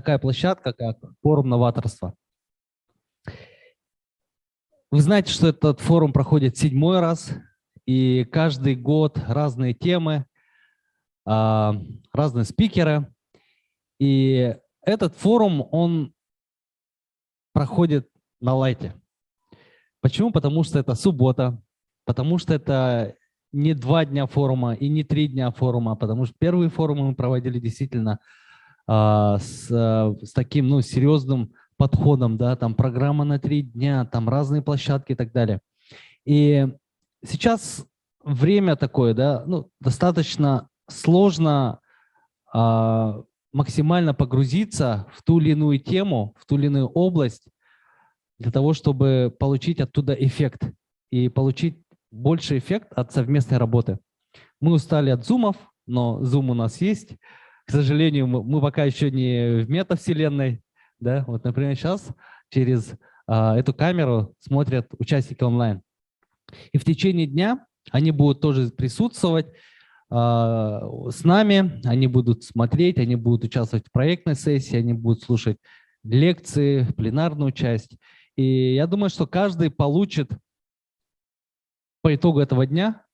такая площадка, как форум новаторства. Вы знаете, что этот форум проходит 7-й раз, и каждый год разные темы, разные спикеры. И этот форум, он проходит на лайте. Почему? Потому что это суббота, потому что это не 2 дня форума и не 3 дня форума, потому что первые форумы мы проводили действительно с таким серьезным подходом, да, там программа на 3 дня, там разные площадки и так далее. И сейчас время такое, да, достаточно сложно максимально погрузиться в ту или иную тему, в ту или иную область, для того, чтобы получить оттуда эффект и получить больший эффект от совместной работы. Мы устали от зумов, но зум у нас есть. К сожалению, мы пока еще не в метавселенной. Да? Вот, например, сейчас через эту камеру смотрят участники онлайн. И в течение дня они будут тоже присутствовать с нами, они будут смотреть, они будут участвовать в проектной сессии, они будут слушать лекции, пленарную часть. И я думаю, что каждый получит по итогу этого дня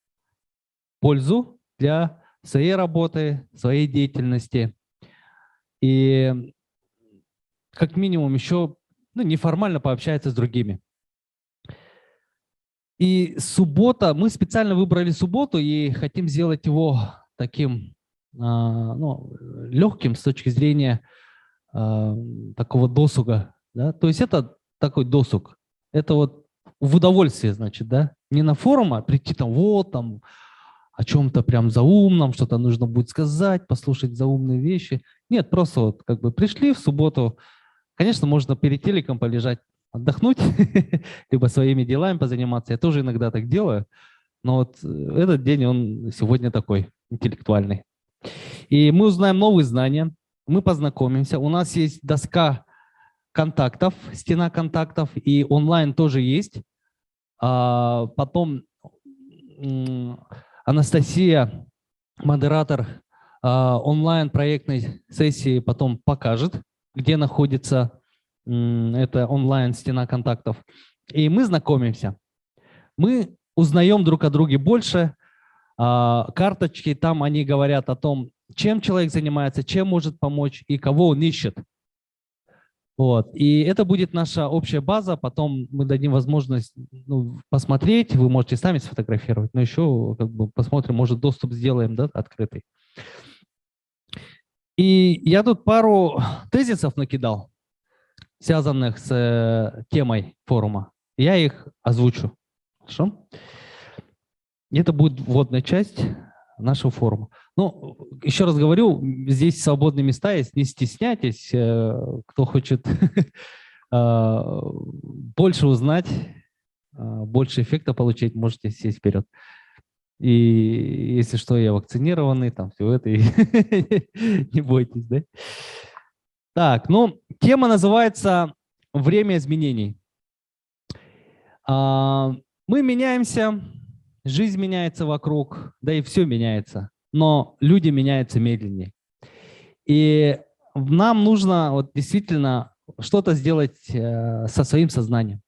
пользу для своей работы, своей деятельности. И как минимум еще неформально пообщается с другими. И суббота, мы специально выбрали субботу и хотим сделать его таким легким с точки зрения такого досуга. Да? То есть это такой досуг. Это вот в удовольствие, значит, да? Не на форум, а прийти там о чем-то прям заумном, что-то нужно будет сказать, послушать заумные вещи. Нет, просто вот как бы пришли в субботу. Конечно, можно перед телеком полежать, отдохнуть, либо своими делами позаниматься. Я тоже иногда так делаю. Но вот этот день, он сегодня такой интеллектуальный. И мы узнаем новые знания, мы познакомимся. У нас есть доска контактов, стена контактов, и онлайн тоже есть. Потом Анастасия, модератор онлайн проектной сессии, потом покажет, где находится эта онлайн стена контактов. И мы знакомимся. Мы узнаем друг о друге больше. Карточки, там они говорят о том, чем человек занимается, чем может помочь и кого он ищет. Вот. И это будет наша общая база, потом мы дадим возможность посмотреть, вы можете сами сфотографировать, но еще посмотрим, может доступ сделаем, да, открытый. И я тут пару тезисов накидал, связанных с темой форума. Я их озвучу. Хорошо? Это будет вводная часть нашего форума. Еще раз говорю, здесь свободные места есть, не стесняйтесь. Кто хочет больше узнать, больше эффекта получить, можете сесть вперед. И если что, я вакцинированный, там все это, не бойтесь, да? Так, тема называется «Время изменений». Мы меняемся, жизнь меняется вокруг, да и все меняется, но люди меняются медленнее. И нам нужно действительно что-то сделать со своим сознанием.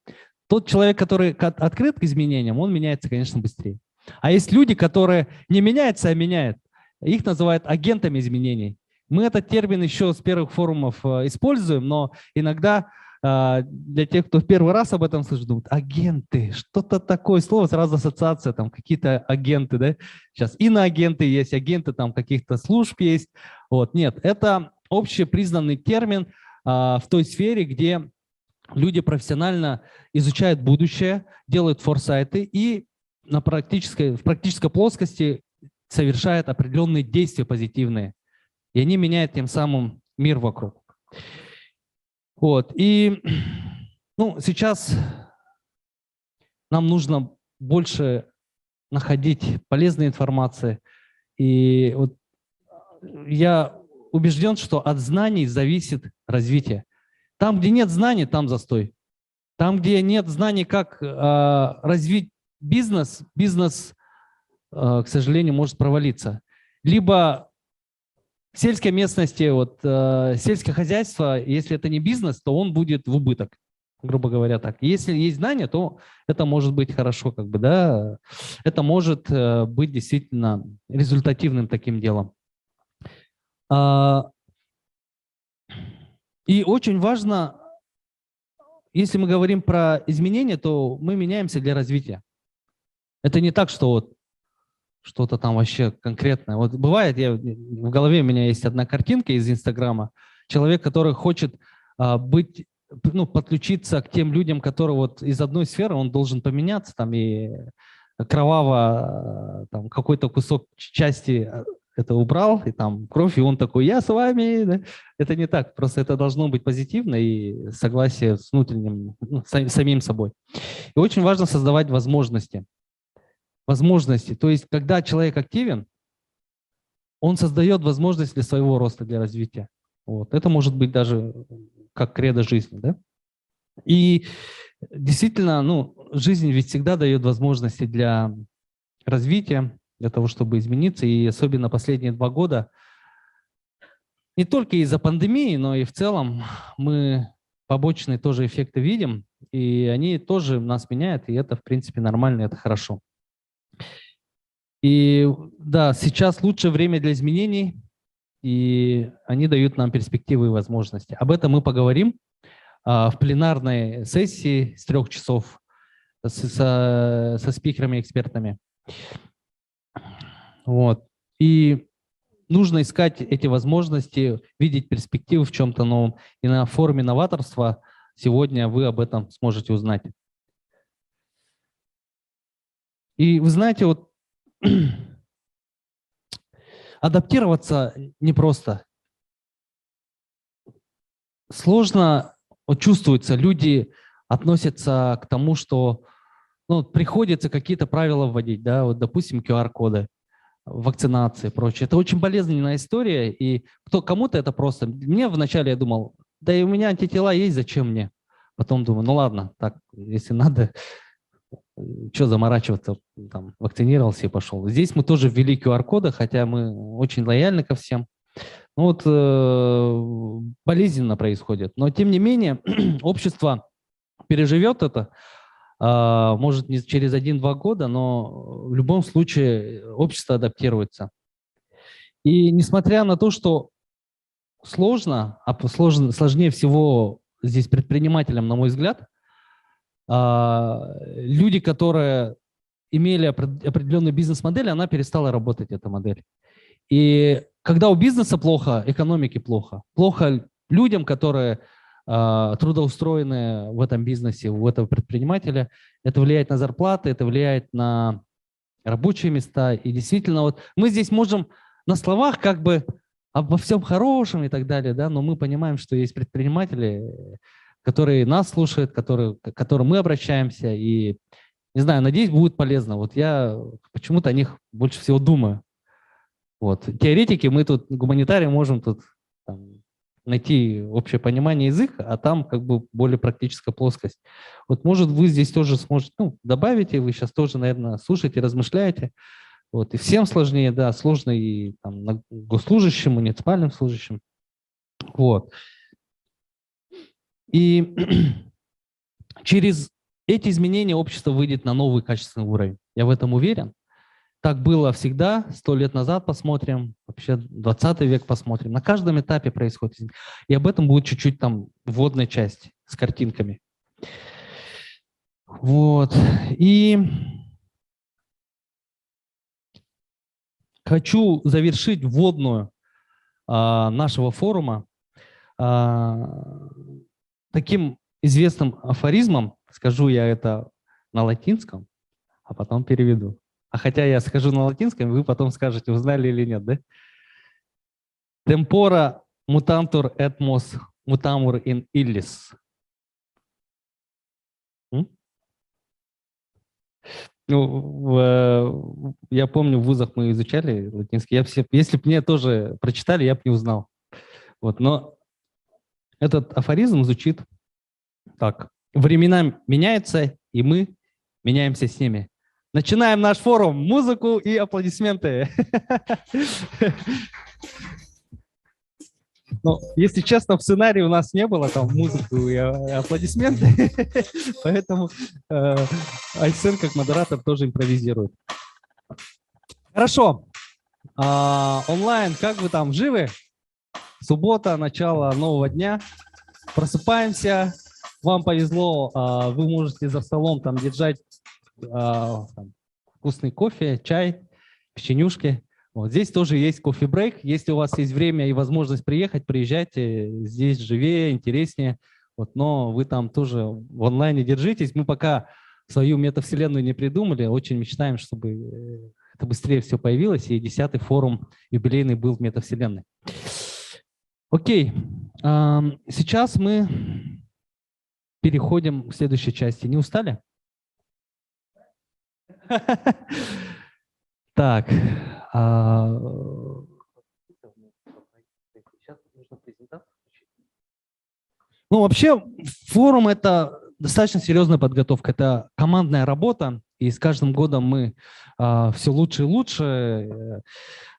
Тот человек, который открыт к изменениям, он меняется, конечно, быстрее. А есть люди, которые не меняются, а меняют. Их называют агентами изменений. Мы этот термин еще с первых форумов используем, но иногда для тех, кто в первый раз об этом слышит, думают, агенты, что-то такое слово, сразу ассоциация, там какие-то агенты, да? Сейчас иноагенты есть, агенты там каких-то служб есть. Вот, нет, это общепризнанный термин в той сфере, где люди профессионально изучают будущее, делают форсайты и в практической плоскости совершают определенные действия позитивные. И они меняют тем самым мир вокруг. Вот. И сейчас нам нужно больше находить полезной информации. И вот я убежден, что от знаний зависит развитие. Там, где нет знаний, там застой. Там, где нет знаний, как развить бизнес, к сожалению, может провалиться. Либо В сельской местности, вот, сельское хозяйство, если это не бизнес, то он будет в убыток, грубо говоря так. Если есть знания, то это может быть хорошо, как бы, да, это может быть действительно результативным таким делом. И очень важно, если мы говорим про изменения, то мы меняемся для развития. Это не так, что вот что-то там вообще конкретное. Вот бывает, в голове у меня есть одна картинка из Инстаграма. Человек, который хочет быть, ну, подключиться к тем людям, которые вот из одной сферы, он должен поменяться там и кроваво там какой-то кусок части это убрал, и там кровь, и он такой, я с вами. Да? Это не так, просто это должно быть позитивно и согласие с внутренним, ну, самим собой. И очень важно создавать возможности. Возможности. То есть, когда человек активен, он создает возможность для своего роста, для развития. Вот. Это может быть даже как кредо жизни. Да? И действительно, ну, жизнь ведь всегда дает возможности для развития, для того, чтобы измениться. И особенно последние 2 года, не только из-за пандемии, но и в целом мы побочные тоже эффекты видим, и они тоже нас меняют, и это, в принципе, нормально, это хорошо. И да, сейчас лучшее время для изменений, и они дают нам перспективы и возможности. Об этом мы поговорим в пленарной сессии с 3 часов со спикерами, экспертами. Вот. И нужно искать эти возможности, видеть перспективы в чем-то новом. И на форуме новаторства сегодня вы об этом сможете узнать. И вы знаете, вот адаптироваться непросто. Сложно, вот чувствуется, люди относятся к тому, что ну, приходится какие-то правила вводить, да, вот, допустим, QR-коды, вакцинации и прочее. Это очень болезненная история, и кому-то это просто. Мне вначале я думал, да и у меня антитела есть, зачем мне? Потом думаю, ну ладно, так, если надо, что заморачиваться, там, вакцинировался и пошел. Здесь мы тоже ввели QR-коды, хотя мы очень лояльны ко всем. Ну вот болезненно происходит. Но тем не менее общество переживет это, может не через 1-2 года, но в любом случае общество адаптируется. И несмотря на то, что сложно, сложнее всего здесь предпринимателям, на мой взгляд, люди, которые имели определенную бизнес-модель, она перестала работать, эта модель. И когда у бизнеса плохо, экономике плохо. Плохо людям, которые трудоустроены в этом бизнесе, у этого предпринимателя. Это влияет на зарплаты, это влияет на рабочие места. И действительно, вот мы здесь можем на словах как бы обо всем хорошем и так далее, да, но мы понимаем, что есть предприниматели, которые нас слушают, к которым мы обращаемся. И, не знаю, надеюсь, будет полезно. Вот я почему-то о них больше всего думаю. Вот. Теоретики, мы тут, гуманитарии, можем тут там найти общее понимание языка, а там как бы более практическая плоскость. Вот может вы здесь тоже сможете, ну, добавите, вы сейчас тоже, наверное, слушаете, размышляете. Вот. И всем сложнее, да, сложно и там, госслужащим, муниципальным служащим. Вот. И через эти изменения общество выйдет на новый качественный уровень. Я в этом уверен. Так было всегда, 100 лет назад посмотрим, вообще 20 век посмотрим. На каждом этапе происходит. И об этом будет чуть-чуть там вводная часть с картинками. Вот. И хочу завершить вводную нашего форума таким известным афоризмом. Скажу я это на латинском, а потом переведу. А хотя я скажу на латинском, вы потом скажете, узнали или нет, да? Tempora mutantur et mos mutamur in illis. Ну, я помню, в вузах мы изучали латинский. Если бы мне тоже прочитали, я бы не узнал. Вот, но этот афоризм звучит так. Времена меняются, и мы меняемся с ними. Начинаем наш форум. Музыку и аплодисменты. Но, если честно, в сценарии у нас не было там музыку и аплодисменты, поэтому Айсен как модератор тоже импровизирует. Хорошо. Онлайн, как вы там, живы? Суббота, начало нового дня. Просыпаемся. Вам повезло, вы можете за столом там держать там, вкусный кофе, чай, печенюшки. Вот здесь тоже есть кофе-брейк. Если у вас есть время и возможность приехать, приезжайте. Здесь живее, интереснее. Вот, но вы там тоже в онлайне держитесь. Мы пока свою метавселенную не придумали. Очень мечтаем, чтобы это быстрее все появилось. И 10-й форум юбилейный был в метавселенной. Окей. Сейчас мы переходим к следующей части. Не устали? Так. Ну, вообще, форум – это достаточно серьезная подготовка. Это командная работа, и с каждым годом мы все лучше и лучше.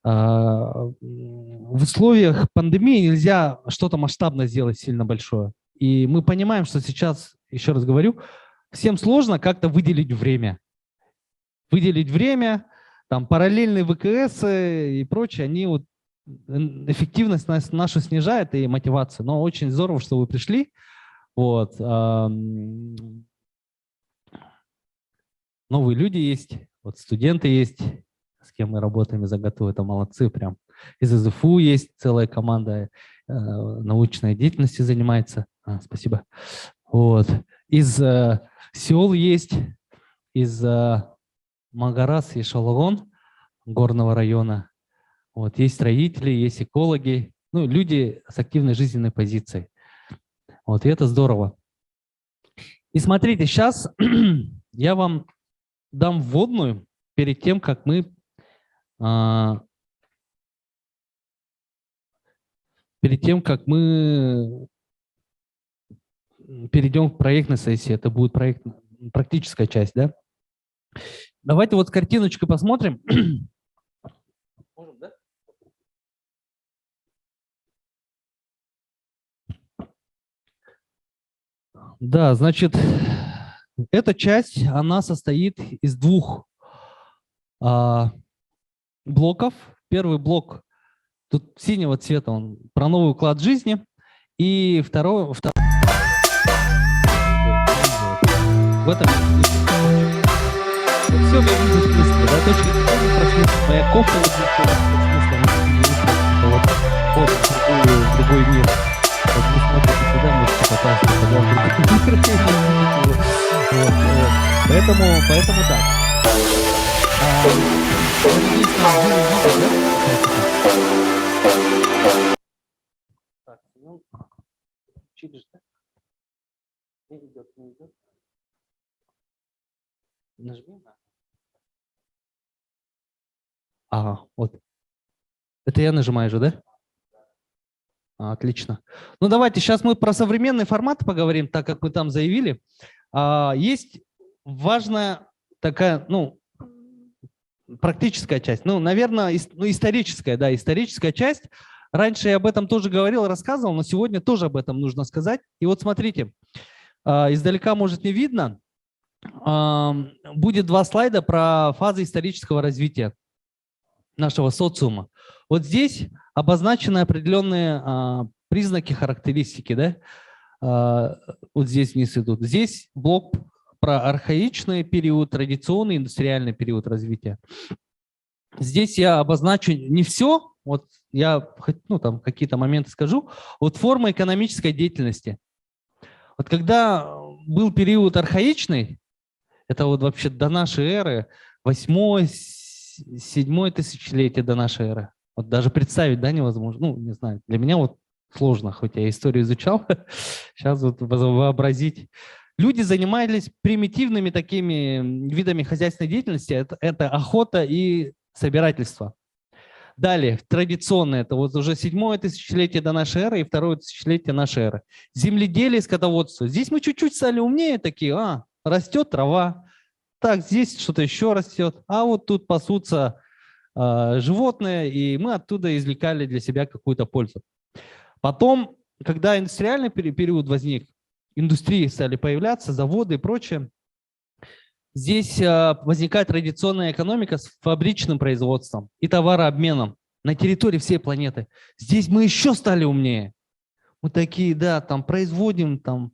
В условиях пандемии нельзя что-то масштабно сделать сильно большое. И мы понимаем, что сейчас, еще раз говорю, всем сложно как-то выделить время. Выделить время, там параллельные ВКС и прочее, они вот эффективность нашу снижает и мотивацию. Но очень здорово, что вы пришли. Вот. Новые люди есть, вот студенты есть, с кем мы работаем из АГАТУ, это молодцы прям. Из ИЗФУ есть целая команда научной деятельности занимается. Спасибо. Вот. Из Сеул есть, из Магарас и Шалагон горного района. Вот. Есть строители, есть экологи, ну, люди с активной жизненной позицией. Вот. И это здорово. И смотрите, сейчас я вам дам вводную перед тем, как мы перейдем к проектной сессии. Это будет практическая часть, да? Давайте вот картиночку посмотрим. Можем, да? Да, значит, эта часть, она состоит из двух блоков. Первый блок, тут синего цвета, он про новый уклад жизни. И второй в этом все в смысле, да, точки прошли, моя кофта вот в другой мир. Вот вы смотрите сюда, можете попасть поэтому так. Так, ну, чипишь, да? Не идет, не идет. Нажми. Ага, вот. Это я нажимаю же, да? Отлично. Ну, давайте сейчас мы про современный формат поговорим, так как мы там заявили. Есть важная такая, ну, практическая часть. Ну, наверное, историческая, да, историческая часть. Раньше я об этом тоже говорил, рассказывал, но сегодня тоже об этом нужно сказать. И вот смотрите, издалека, может, не видно, будет 2 слайда про фазы исторического развития нашего социума. Вот здесь обозначены определенные признаки, характеристики, да? Вот здесь вниз идут. Здесь блок про архаичный период, традиционный индустриальный период развития. Здесь я обозначу не все, вот я там какие-то моменты скажу. Вот форма экономической деятельности. Вот когда был период архаичный, это вот вообще до нашей эры, 8-7 тысячелетие до нашей эры. Вот даже представить, да, невозможно. Ну, не знаю, для меня вот сложно, хоть я историю изучал, сейчас вот вообразить. Люди занимались примитивными такими видами хозяйственной деятельности, это охота и собирательство. Далее, традиционное, это вот уже 7-е тысячелетие до нашей эры и 2-е тысячелетие нашей эры. Земледелие, скотоводство. Здесь мы чуть-чуть стали умнее, такие, растет трава, так, здесь что-то еще растет, а вот тут пасутся животные, и мы оттуда извлекали для себя какую-то пользу. Потом, когда индустриальный период возник, индустрии стали появляться, заводы и прочее, здесь возникает традиционная экономика с фабричным производством и товарообменом на территории всей планеты. Здесь мы еще стали умнее. Мы такие, да, там производим, там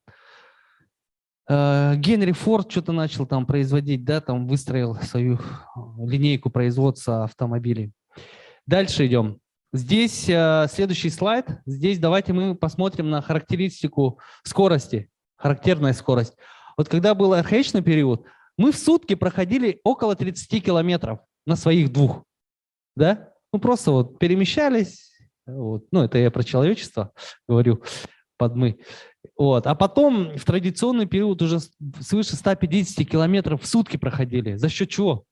Генри Форд что-то начал там производить, да, там выстроил свою линейку производства автомобилей. Дальше идем. Здесь следующий слайд. Здесь давайте мы посмотрим на характеристику скорости, характерная скорость. Вот когда был архаичный период, мы в сутки проходили около 30 километров на своих двух, да? Ну просто вот перемещались, вот. Ну это я про человечество говорю, под мы. Вот. А потом в традиционный период уже свыше 150 километров в сутки проходили. За счет чего?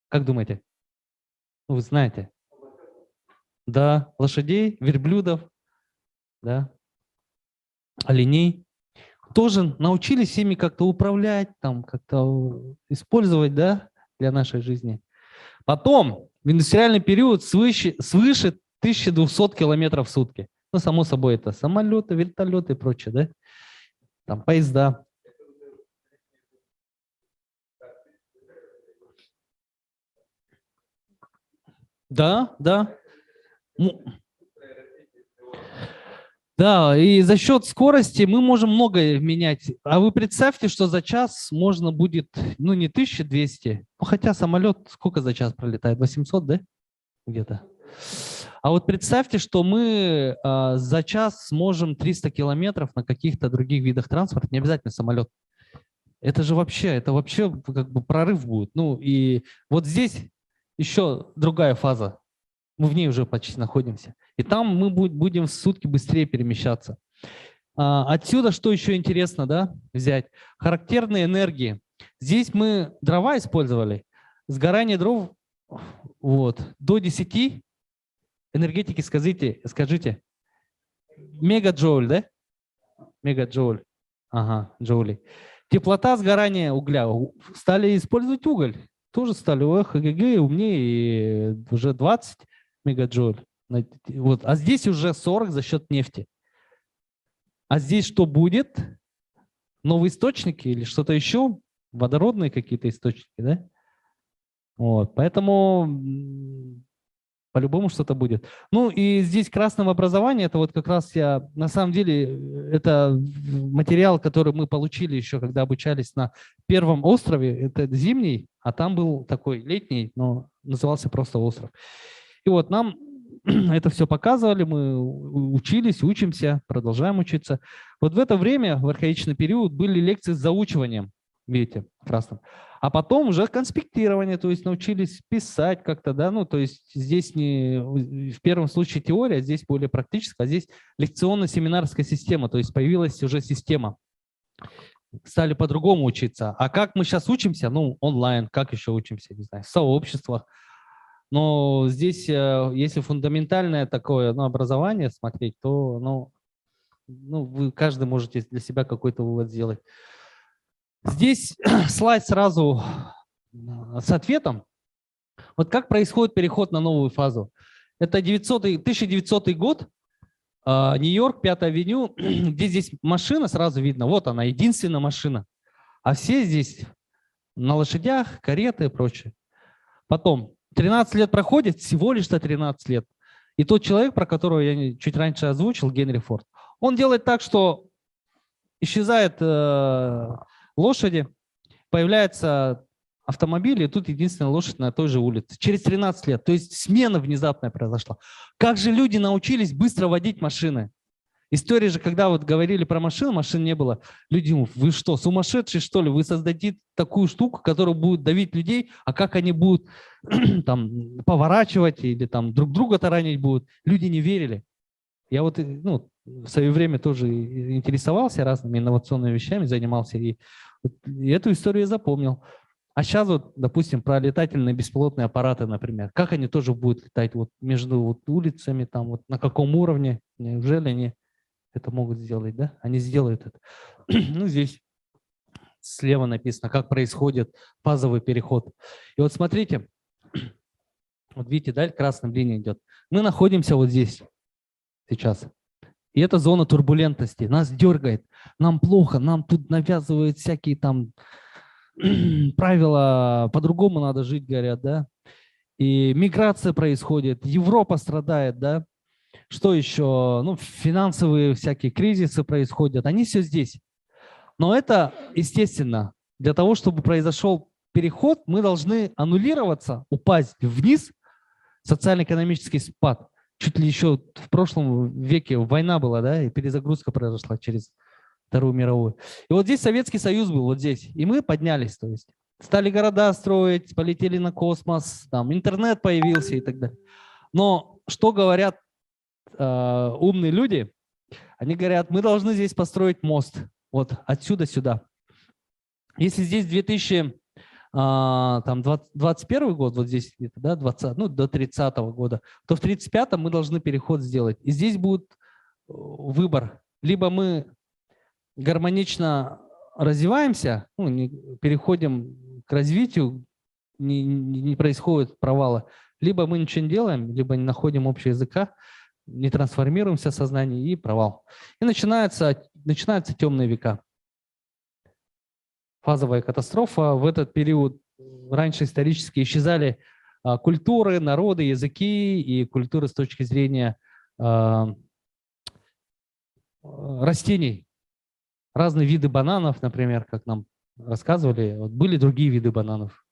Как думаете? Вы знаете. Да, лошадей, верблюдов, да, оленей. Тоже научились ими как-то управлять, там, как-то использовать, да, для нашей жизни. Потом в индустриальный период свыше 1200 километров в сутки. Ну, само собой, это самолеты, вертолеты и прочее, да? Там поезда. Да, да. Да, и за счет скорости мы можем многое менять. А вы представьте, что за час можно будет, ну, не 1200, ну, хотя самолет сколько за час пролетает? 800, да? Где-то. А вот представьте, что мы за час сможем 300 километров на каких-то других видах транспорта, не обязательно самолет. Это вообще как бы прорыв будет. Ну и вот здесь еще другая фаза. Мы в ней уже почти находимся. И там мы будем в сутки быстрее перемещаться. Отсюда что еще интересно, да, взять? Характерные энергии. Здесь мы дрова использовали. Сгорание дров вот, до 10 энергетики, скажите. Мегаджоуль, да? Мегаджоуль. Ага, джоули. Теплота сгорания угля. Стали использовать уголь. Тоже стали ОХГГ умнее, и уже 20 мегаджоуль. Вот. А здесь уже 40 за счет нефти. А здесь что будет? Новые источники или что-то еще? Водородные какие-то источники, да? Вот. Поэтому по-любому что-то будет. Ну и здесь красным образование, это вот как раз на самом деле, это материал, который мы получили еще, когда обучались на первом острове, это зимний, а там был такой летний, но назывался просто остров. И вот нам это все показывали, мы учились, учимся, продолжаем учиться. Вот в это время, в архаичный период, были лекции с заучиванием, видите, красным. А потом уже конспектирование, то есть научились писать как-то, да, ну, то есть здесь не в первом случае теория, здесь более практическая, а здесь лекционно-семинарская система, то есть появилась уже система. Стали по-другому учиться. А как мы сейчас учимся? Ну, онлайн, как еще учимся, не знаю, в сообществах. Но здесь, если фундаментальное такое, ну, образование смотреть, то, ну, вы каждый можете для себя какой-то вывод сделать. Здесь слайд сразу с ответом. Вот как происходит переход на новую фазу. Это 1900 год, Нью-Йорк, 5-я авеню, где здесь машина, сразу видно, вот она, единственная машина. А все здесь на лошадях, кареты и прочее. Потом 13 лет проходит, всего лишь 13 лет. И тот человек, про которого я чуть раньше озвучил, Генри Форд, он делает так, что исчезает лошади, появляются автомобили, и тут единственная лошадь на той же улице. Через 13 лет. То есть смена внезапная произошла. Как же люди научились быстро водить машины? История же, когда вот говорили про машины, машин не было. Люди думают, вы что, сумасшедшие, что ли? Вы создадите такую штуку, которая будет давить людей, а как они будут там поворачивать или там друг друга таранить будут? Люди не верили. Я вот, ну, в свое время тоже интересовался разными инновационными вещами, занимался, и эту историю я запомнил. А сейчас вот, допустим, про летательные беспилотные аппараты, например. Как они тоже будут летать вот между вот улицами, там вот на каком уровне? Неужели они это могут сделать, да? Они сделают это. Ну, здесь слева написано, как происходит фазовый переход. И вот смотрите, вот видите, да, красная линия идет. Мы находимся вот здесь. сейчас. И это зона турбулентности. Нас дергает, нам плохо, нам тут навязывают всякие там правила, по-другому надо жить, говорят, да. И миграция происходит, Европа страдает, да. Что еще? Ну, финансовые всякие кризисы происходят, они все здесь. Но это, естественно, для того, чтобы произошел переход, мы должны аннулироваться, упасть вниз, социально-экономический спад. Чуть ли еще в прошлом веке война была, да, и перезагрузка произошла через Вторую мировую. И вот здесь Советский Союз был, вот здесь. И мы поднялись, то есть стали города строить, полетели на космос, там интернет появился и так далее. Но что говорят умные люди? Они говорят, мы должны здесь построить мост. Вот отсюда сюда. Если здесь 2021 год, вот здесь где-то, да, 20, ну, до 30-го года, то в 35-м мы должны переход сделать. И здесь будет выбор. Либо мы гармонично развиваемся, ну, переходим к развитию, не происходит провала, либо мы ничего не делаем, либо не находим общего языка, не трансформируемся в сознании и провал. И начинаются темные века. Фазовая катастрофа. В этот период раньше исторически исчезали культуры, народы, языки и культуры с точки зрения растений. Разные виды бананов, например, как нам рассказывали, вот были другие виды бананов,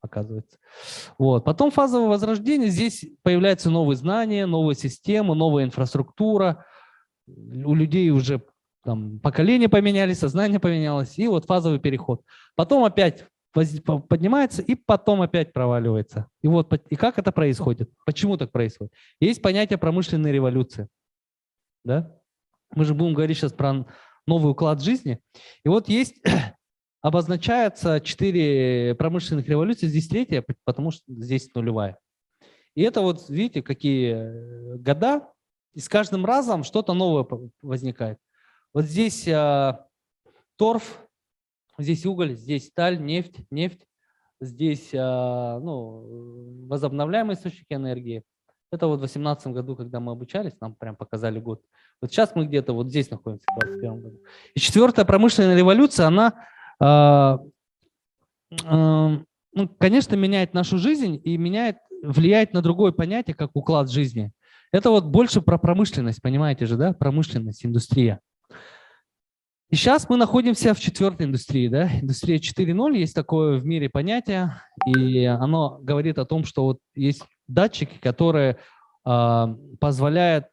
оказывается. Вот. Потом фазовое возрождение. Здесь появляются новые знания, новые системы, новая инфраструктура. У людей уже там поколения поменялись, сознание поменялось, и вот фазовый переход. Потом опять поднимается, и потом опять проваливается. И вот и как это происходит? Почему так происходит? Есть понятие промышленной революции. Да? Мы же будем говорить сейчас про новый уклад жизни. И вот есть, обозначается 4 промышленных революции, здесь 3, потому что здесь нулевая. И это вот, видите, какие года, и с каждым разом что-то новое возникает. Вот здесь торф, здесь уголь, здесь сталь, нефть. Здесь возобновляемые источники энергии. Это вот в 2018 году, когда мы обучались, нам прям показали год. Вот сейчас мы где-то вот здесь находимся, в 2021 году. И 4-я промышленная революция, она, конечно, меняет нашу жизнь и влияет на другое понятие, как уклад жизни. Это вот больше про промышленность, понимаете же, да? Промышленность, индустрия. И сейчас мы находимся в 4-й индустрии, да? Индустрия 4.0, есть такое в мире понятие, и оно говорит о том, что вот есть датчики, которые позволяют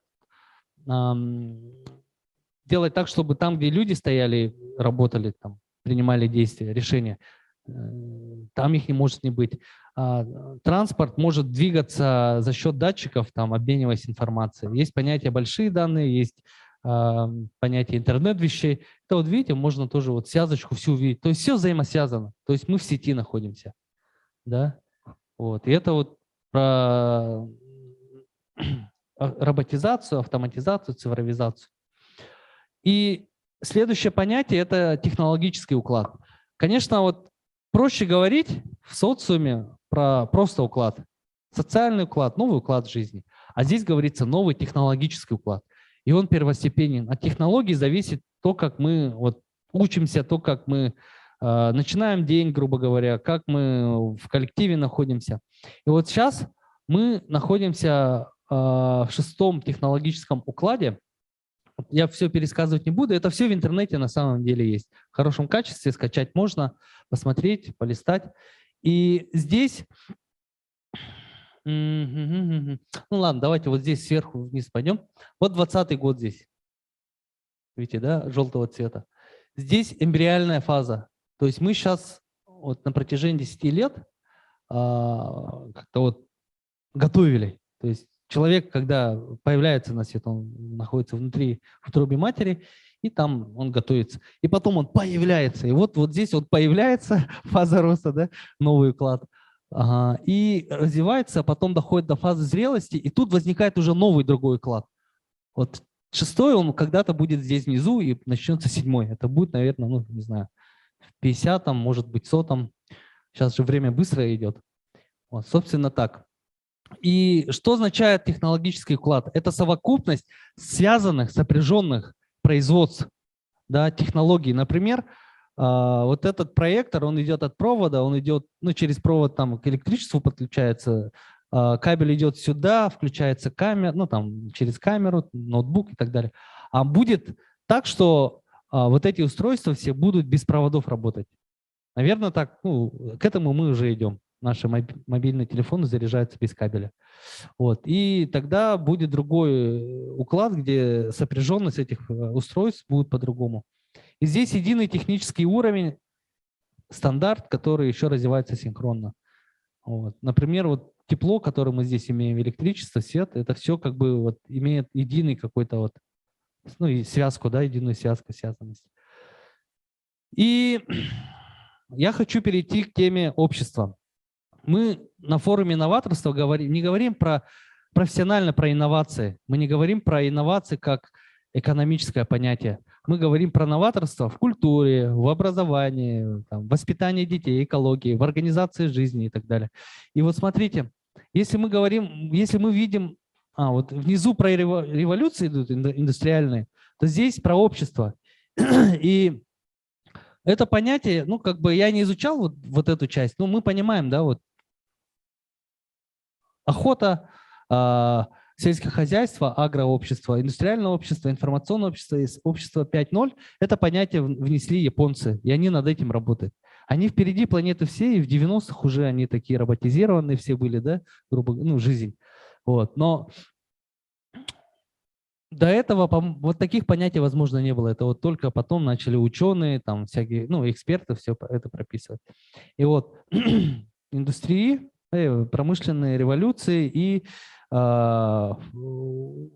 делать так, чтобы там, где люди стояли, работали, там, принимали действия, решения, там их не может не быть. Транспорт может двигаться за счет датчиков, там, обмениваясь информацией. Есть понятие большие данные, есть понятие интернет вещей. Это вот видите, можно тоже вот связочку всю увидеть. То есть все взаимосвязано. То есть мы в сети находимся. Да? Вот. И это вот про роботизацию, автоматизацию, цифровизацию. И следующее понятие – это технологический уклад. Конечно, вот проще говорить в социуме про просто уклад. Социальный уклад, новый уклад жизни. А здесь говорится новый технологический уклад. И он первостепенен. От технологий зависит то, как мы вот учимся, то, как мы начинаем день, грубо говоря, как мы в коллективе находимся. И вот сейчас мы находимся в 6-м технологическом укладе. Я все пересказывать не буду, это все в интернете на самом деле есть. В хорошем качестве скачать можно, посмотреть, полистать. И здесь... Ну ладно, давайте вот здесь сверху вниз пойдем. Вот 20-й год здесь. Видите, да, желтого цвета. Здесь эмбриональная фаза. То есть мы сейчас вот на протяжении 10 лет как-то вот готовили. То есть человек, когда появляется на свет, он находится внутри, в утробе матери, и там он готовится. И потом он появляется. И вот здесь вот появляется фаза роста, да, новый уклад. И развивается, а потом доходит до фазы зрелости, и тут возникает уже новый другой уклад. Вот 6-й он когда-то будет здесь внизу, и начнется 7-й. Это будет, наверное, ну, не знаю, в 50-м, может быть, 100-м. Сейчас же время быстро идет. Вот, собственно, так. И что означает технологический вклад? Это совокупность связанных, сопряженных производств, да, технологий. Например, вот этот проектор, он идет от провода, он идет, ну, через провод там к электричеству подключается, кабель идет сюда, включается камера, ну, там, через камеру, ноутбук и так далее. А будет так, что вот эти устройства все будут без проводов работать. Наверное, так, ну, к этому мы уже идем. Наши мобильные телефоны заряжаются без кабеля. Вот. И тогда будет другой уклад, где сопряженность этих устройств будет по-другому. И здесь единый технический уровень, стандарт, который еще развивается синхронно. Вот. Например, вот тепло, которое мы здесь имеем, электричество, свет, это все как бы вот имеет единый какой-то вот, ну и связку, да, единую связку, связанность. И я хочу перейти к теме общества. Мы на форуме новаторства не говорим профессионально про инновации. Мы не говорим про инновации как экономическое понятие. Мы говорим про новаторство в культуре, в образовании, там, в воспитании детей, экологии, в организации жизни и так далее. И вот смотрите, если мы видим, вот внизу про революции идут индустриальные, то здесь про общество. И это понятие, ну, как бы я не изучал вот эту часть, но мы понимаем, да, вот охота, сельское хозяйство, агрообщество, индустриальное общество, информационное общество, общество 5.0 – это понятие внесли японцы, и они над этим работают. Они впереди планеты все, и в 90-х уже они такие роботизированные все были, да, грубо говоря, ну, жизнь. Вот. Но до этого вот таких понятий, возможно, не было. Это вот только потом начали ученые, там всякие, ну, эксперты все это прописывать. И вот индустрии, промышленные революции и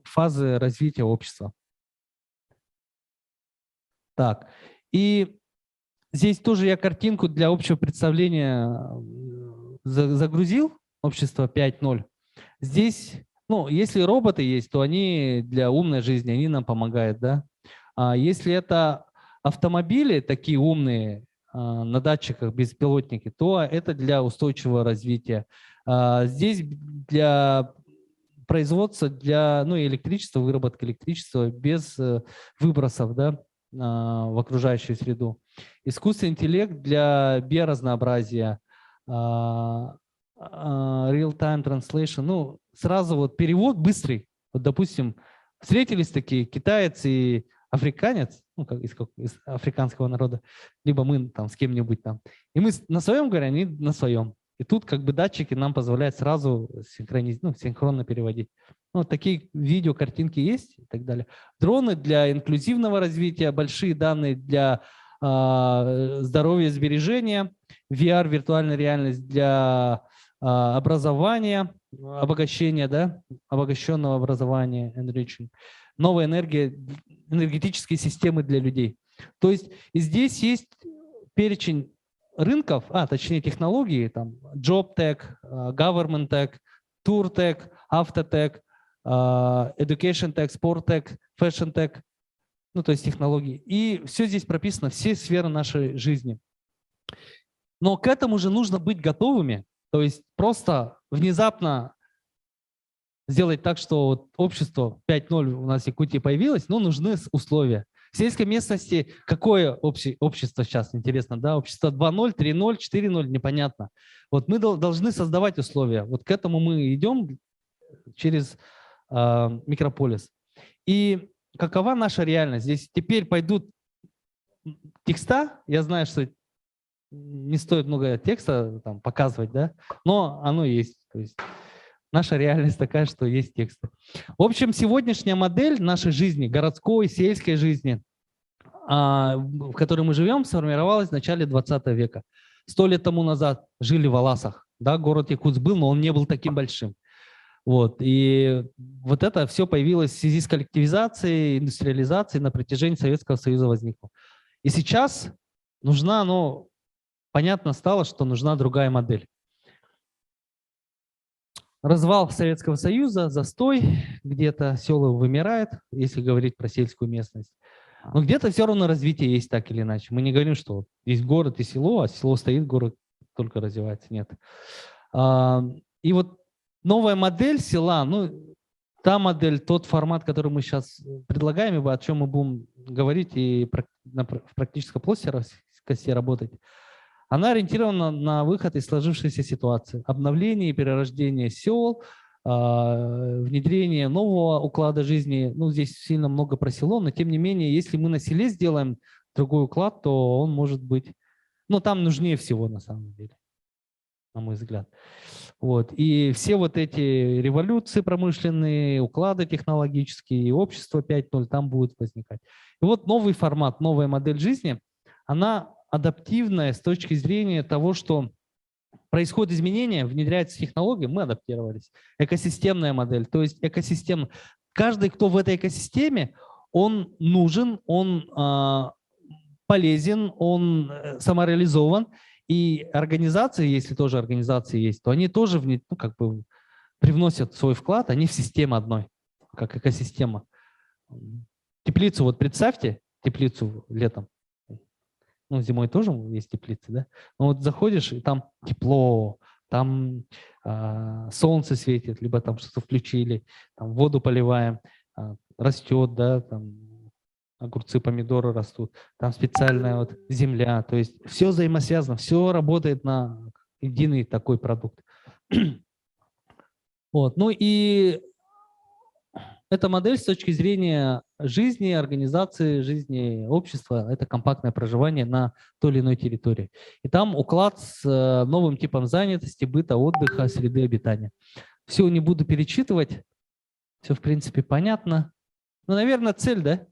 фазы развития общества. Так, и здесь тоже я картинку для общего представления загрузил, общество 5.0. Здесь, ну, если роботы есть, то они для умной жизни, они нам помогают, да. А если это автомобили такие умные, на датчиках, беспилотники, то это для устойчивого развития. Здесь для производства, для электричества, выработки электричества без выбросов, да, в окружающую среду. Искусственный интеллект для биоразнообразия, real-time translation, ну, сразу вот перевод быстрый. Вот, допустим, встретились такие китаец и африканец, ну, как из африканского народа, либо мы там с кем-нибудь там. И мы на своем говорим, они на своем. И тут как бы датчики нам позволяют сразу синхронно переводить. Ну, такие видео, картинки есть и так далее. Дроны для инклюзивного развития, большие данные для здоровья и сбережения, VR, виртуальная реальность для образования, обогащения, да, обогащенного образования, enriching, новая энергия, энергетические системы для людей. То есть здесь есть перечень рынков, точнее технологий, там Job Tech, Government Tech, Tour Tech, Auto Tech, Education Tech, Sport Tech, Fashion Tech, ну то есть технологии. И все здесь прописано, все сферы нашей жизни. Но к этому же нужно быть готовыми, то есть просто внезапно сделать так, что вот общество 5.0 у нас в Якутии появилось, но нужны условия. В сельской местности какое общество сейчас, интересно, да? Общество 2.0, 3.0, 4.0, непонятно. Вот мы должны создавать условия. Вот к этому мы идем через микрополис. И какова наша реальность? Здесь теперь пойдут текста. Я знаю, что не стоит много текста там показывать, да? Но оно есть. То есть наша реальность такая, что есть тексты. В общем, сегодняшняя модель нашей жизни, городской, сельской жизни, в которой мы живем, сформировалась в начале 20 века. 100 лет тому назад жили в Аласах. Да, город Якутск был, но он не был таким большим. Вот. И вот это все появилось в связи с коллективизацией, индустриализацией на протяжении Советского Союза возникло. И сейчас нужна, понятно стало, что нужна другая модель. Развал Советского Союза, застой, где-то села вымирает, если говорить про сельскую местность. Но где-то все равно развитие есть так или иначе. Мы не говорим, что есть город и село, а село стоит, город только развивается. Нет. И вот Новая модель села, ну, та модель, тот формат, который мы сейчас предлагаем, и о чем мы будем говорить и в практической плоскости работать, она ориентирована на выход из сложившейся ситуации, обновление и перерождение сел, внедрение нового уклада жизни. Ну, здесь сильно много про село, но тем не менее, если мы на селе сделаем другой уклад, то он может быть, ну, там нужнее всего на самом деле, на мой взгляд. Вот. И все вот эти революции промышленные, уклады технологические, и общество 5.0 там будет возникать. И вот новый формат, новая модель жизни, она адаптивная с точки зрения того, что происходят изменения, внедряются технологии, мы адаптировались. Экосистемная модель, то есть экосистема. Каждый, кто в этой экосистеме, он нужен, он полезен, он самореализован. И организации, если тоже организации есть, то они тоже ну, как бы привносят свой вклад, они в систему одной, как экосистема. Теплицу, вот представьте, теплицу летом. Ну, зимой тоже есть теплицы, да? Но вот заходишь, и там тепло, там солнце светит, либо там что-то включили, там воду поливаем, растет, да, там огурцы, помидоры растут, там специальная вот земля, то есть все взаимосвязано, все работает на единый такой продукт. Вот. Ну и эта модель с точки зрения жизни, организации, жизни общества, это компактное проживание на той или иной территории. И там уклад с новым типом занятости, быта, отдыха, среды обитания. Все не буду перечитывать, все в принципе понятно. Ну, наверное, цель, да,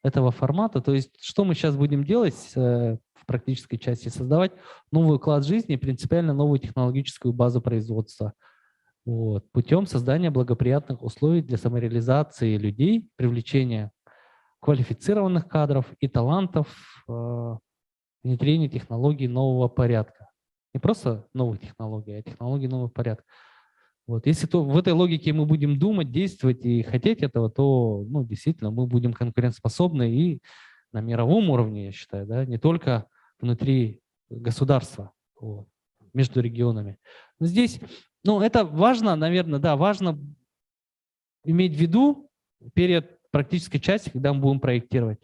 этого формата, то есть что мы сейчас будем делать в практической части, создавать новый уклад жизни, принципиально новую технологическую базу производства. Вот, путем создания благоприятных условий для самореализации людей, привлечения квалифицированных кадров и талантов, внедрения технологий нового порядка. Не просто новых технологий, а технологий нового порядка. Вот. Если в этой логике мы будем думать, действовать и хотеть этого, то ну, действительно мы будем конкурентоспособны и на мировом уровне, я считаю, да, не только внутри государства, вот, между регионами. Но здесь, ну, это важно, наверное, да, важно иметь в виду перед практической частью, когда мы будем проектировать.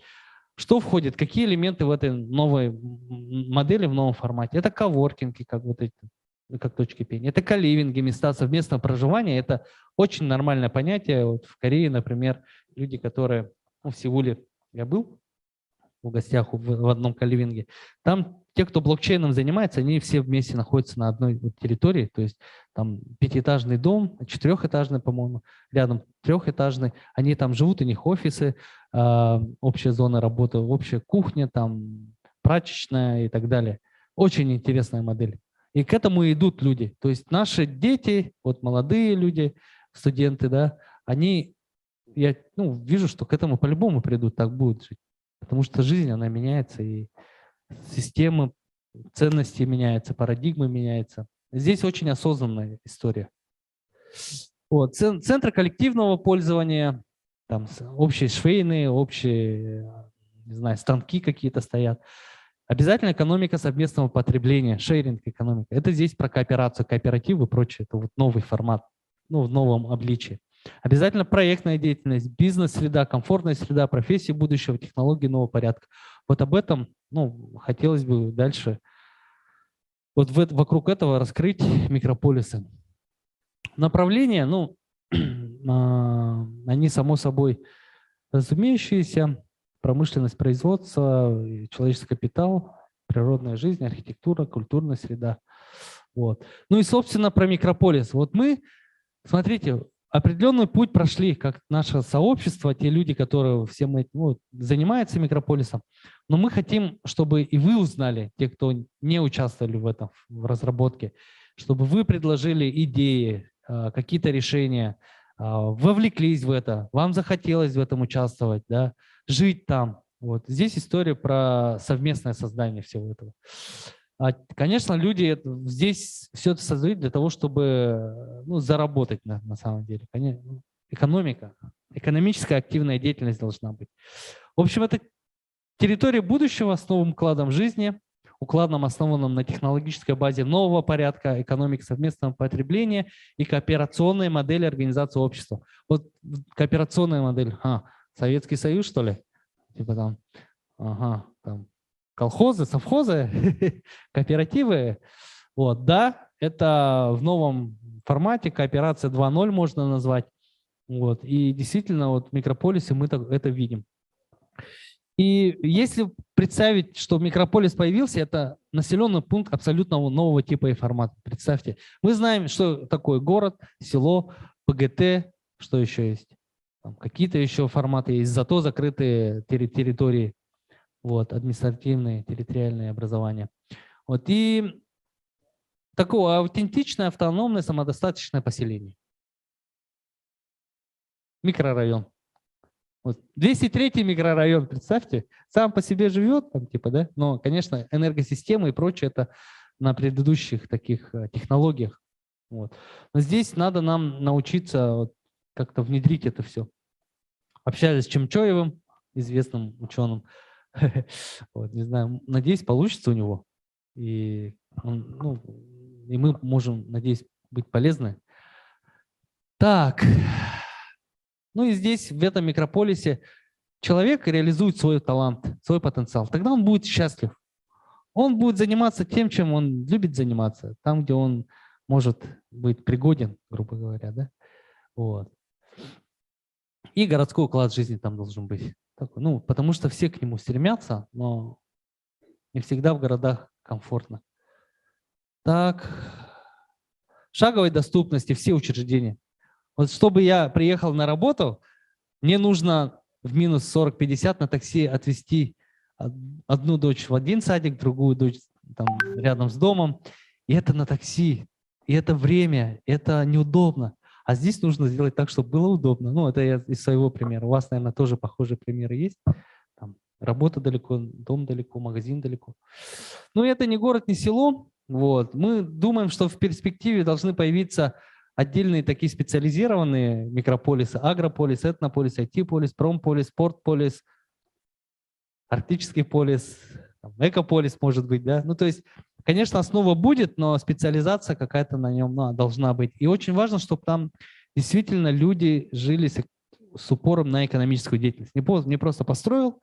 Что входит, какие элементы в этой новой модели, в новом формате? Это коворкинги, как вот эти, как точки пения. Это коливинги, места совместного проживания. Это очень нормальное понятие. Вот в Корее, например, люди, которые, ну, в Сеуле я был в гостях в одном коливинге, там те, кто блокчейном занимается, они все вместе находятся на одной территории, то есть там 5-этажный дом, 4-этажный, по-моему, рядом 3-этажный, они там живут, у них офисы, общая зона работы, общая кухня, там прачечная и так далее. Очень интересная модель. И к этому идут люди. То есть наши дети, вот молодые люди, студенты, да, они, я вижу, что к этому по-любому придут, так будут жить. Потому что жизнь, она меняется, и системы ценностей меняются, парадигмы меняются. Здесь очень осознанная история. Вот. Центры коллективного пользования, там общие швейные, общие, не знаю, станки какие-то стоят. Обязательно экономика совместного потребления, шейринг экономика. Это здесь про кооперацию, кооператив и прочее. Это вот новый формат, ну, в новом обличии. Обязательно проектная деятельность, бизнес-среда, комфортная среда, профессии будущего, технологии нового порядка. Вот об этом, ну, хотелось бы дальше вот вокруг этого раскрыть микрополисы. Направления, ну, они само собой разумеющиеся. Промышленность, производство, человеческий капитал, природная жизнь, архитектура, культурная среда. Вот. Ну и, собственно, про микрополис. Вот мы, смотрите, определенный путь прошли, как наше сообщество, те люди, которые всем этим занимаются микрополисом. Но мы хотим, чтобы и вы узнали, те, кто не участвовали в этом, в разработке, чтобы вы предложили идеи, какие-то решения, вовлеклись в это, вам захотелось в этом участвовать, да, жить там. Вот. Здесь история про совместное создание всего этого. Конечно, люди здесь все это создают для того, чтобы заработать на самом деле. Экономика, экономическая активная деятельность должна быть. В общем, это территория будущего с новым укладом жизни, укладом, основанном на технологической базе нового порядка, экономики совместного потребления и кооперационной модели организации общества. Вот кооперационная модель, Советский Союз, что ли? Типа там, там колхозы, совхозы, кооперативы. Вот, да, это в новом формате, кооперация 2.0 можно назвать. Вот, и действительно, вот в микрополисе мы это видим. И если представить, что микрополис появился, это населенный пункт абсолютно нового типа и формата. Представьте, мы знаем, что такое город, село, ПГТ, что еще есть. Какие-то еще форматы есть, зато закрытые территории, вот, административные, территориальные образования. Вот, и такое аутентичное, автономное, самодостаточное поселение. Микрорайон. Вот. 203-й микрорайон, представьте, сам по себе живет, там, типа, да, но, конечно, энергосистемы и прочее это на предыдущих таких технологиях. Вот. Но здесь надо нам научиться вот, как-то внедрить это все. Общались с Чемчоевым, известным ученым. Вот, не знаю, надеюсь, получится у него. И мы можем, надеюсь, быть полезны. Так. Ну и здесь, в этом микрополисе, человек реализует свой талант, свой потенциал. Тогда он будет счастлив. Он будет заниматься тем, чем он любит заниматься, там, где он может быть пригоден, грубо говоря. Да? Вот. И городской уклад жизни там должен быть. Такой, ну, потому что все к нему стремятся, но не всегда в городах комфортно. Так, шаговой доступности все учреждения. Вот чтобы я приехал на работу, мне нужно в минус 40-50 на такси отвезти одну дочь в один садик, другую дочь там, рядом с домом. И это на такси, и это время, это неудобно. А здесь нужно сделать так, чтобы было удобно. Ну, это я из своего примера. У вас, наверное, тоже похожие примеры есть. Там, работа далеко, дом далеко, магазин далеко. Но это не город, не село. Вот. Мы думаем, что в перспективе должны появиться отдельные такие специализированные микрополисы: агрополис, этнополис, IT-полис, промполис, спортполис, арктический полис, экополис, может быть, да. Ну, то есть, конечно, основа будет, но специализация какая-то на нем должна быть. И очень важно, чтобы там действительно люди жили с упором на экономическую деятельность. Не просто построил,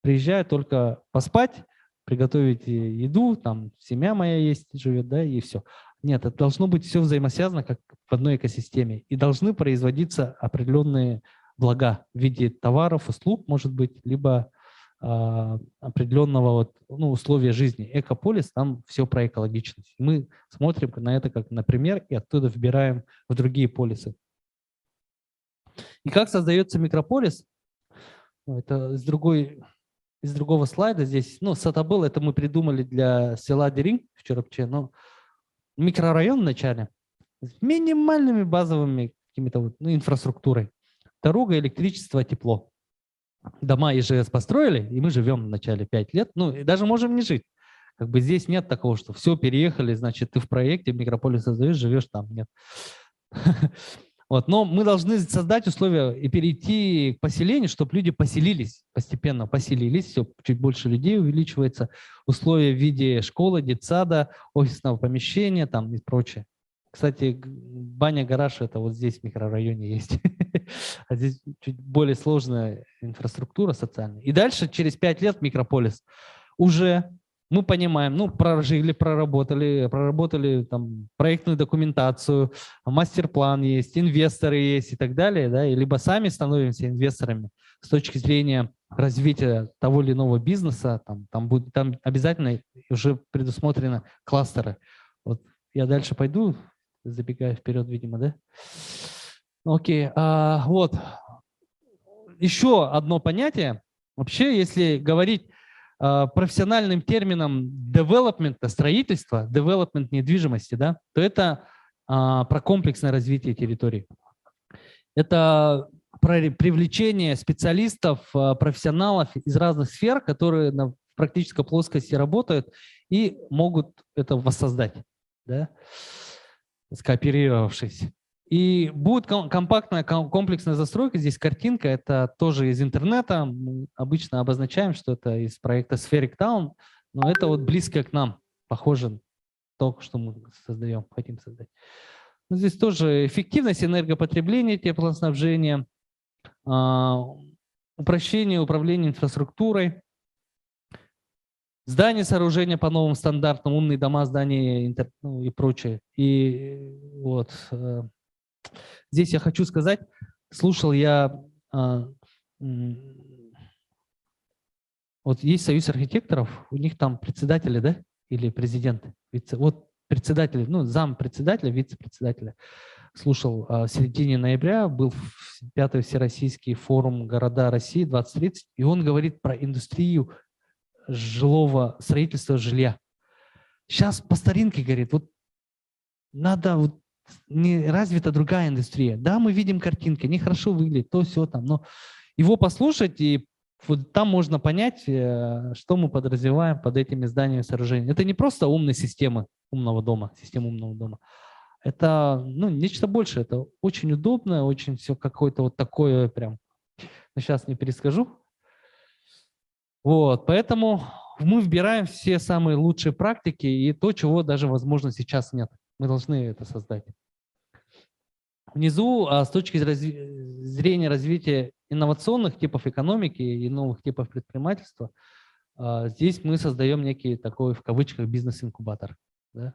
приезжаю только поспать, приготовить еду, там семья моя есть, живет, да, и все. Нет, это должно быть все взаимосвязано, как в одной экосистеме. И должны производиться определенные блага в виде товаров, услуг, может быть, либо определенного условия жизни. Экополис, там все про экологичность. Мы смотрим на это как на пример и оттуда вбираем в другие полисы. И как создается микрополис? Это из другого слайда здесь. Ну, Сатабыл, это мы придумали для села Деринг в Чорапче, но микрорайон вначале с минимальными базовыми какими-то инфраструктурой. Дорога, электричество, тепло. Дома ИЖС построили, и мы живем в начале 5 лет. Ну, и даже можем не жить. Как бы здесь нет такого, что все, переехали, значит, ты в проекте, микрополис создаешь, живешь там. Нет. Вот. Но мы должны создать условия и перейти к поселению, чтобы люди поселились, постепенно поселились, все, чуть больше людей увеличивается, условия в виде школы, детсада, офисного помещения там и прочее. Кстати, баня, гараж это вот здесь в микрорайоне есть. А здесь чуть более сложная инфраструктура социальная. И дальше, через 5 лет, микрополис. Уже мы понимаем, ну, проработали там проектную документацию, мастер-план есть, инвесторы есть и так далее, да, и либо сами становимся инвесторами с точки зрения развития того или иного бизнеса, там обязательно уже предусмотрены кластеры. Вот я дальше пойду, забегая вперед, видимо, да? Окей, вот. Еще одно понятие. Вообще, если говорить профессиональным термином development, строительство, development недвижимости, да, то это про комплексное развитие территории. Это про привлечение специалистов, профессионалов из разных сфер, которые на практической плоскости работают и могут это воссоздать, да, скооперировавшись. И будет компактная комплексная застройка. Здесь картинка, это тоже из интернета. Мы обычно обозначаем, что это из проекта Spheric Town. Но это вот близко к нам, похоже на то, что мы создаем, хотим создать. Но здесь тоже эффективность энергопотребления, теплоснабжения, упрощение управления инфраструктурой, здания, сооружения по новым стандартам, умные дома, здания и прочее. И вот здесь я хочу сказать, слушал я, вот есть союз архитекторов, у них там председатели, да, или президенты, вот председатели, ну, зампредседателя, вице-председателя. Слушал, в середине ноября был 5-й Всероссийский форум «Города России 2030», и он говорит про индустрию жилого строительства жилья. Сейчас по старинке, говорит, вот надо, вот, не развита другая индустрия. Да, мы видим картинки, они хорошо выглядят, то все там, но его послушать, и вот там можно понять, что мы подразумеваем под этими зданиями и сооружениями. Это не просто умные системы умного дома, система умного дома. Это нечто большее, это очень удобно, очень все какое-то вот такое прям. Но сейчас не перескажу. Вот, поэтому мы выбираем все самые лучшие практики и то, чего даже, возможно, сейчас нет. Мы должны это создать. Внизу, с точки зрения развития инновационных типов экономики и новых типов предпринимательства, здесь мы создаем некий такой, в кавычках, бизнес-инкубатор. Да?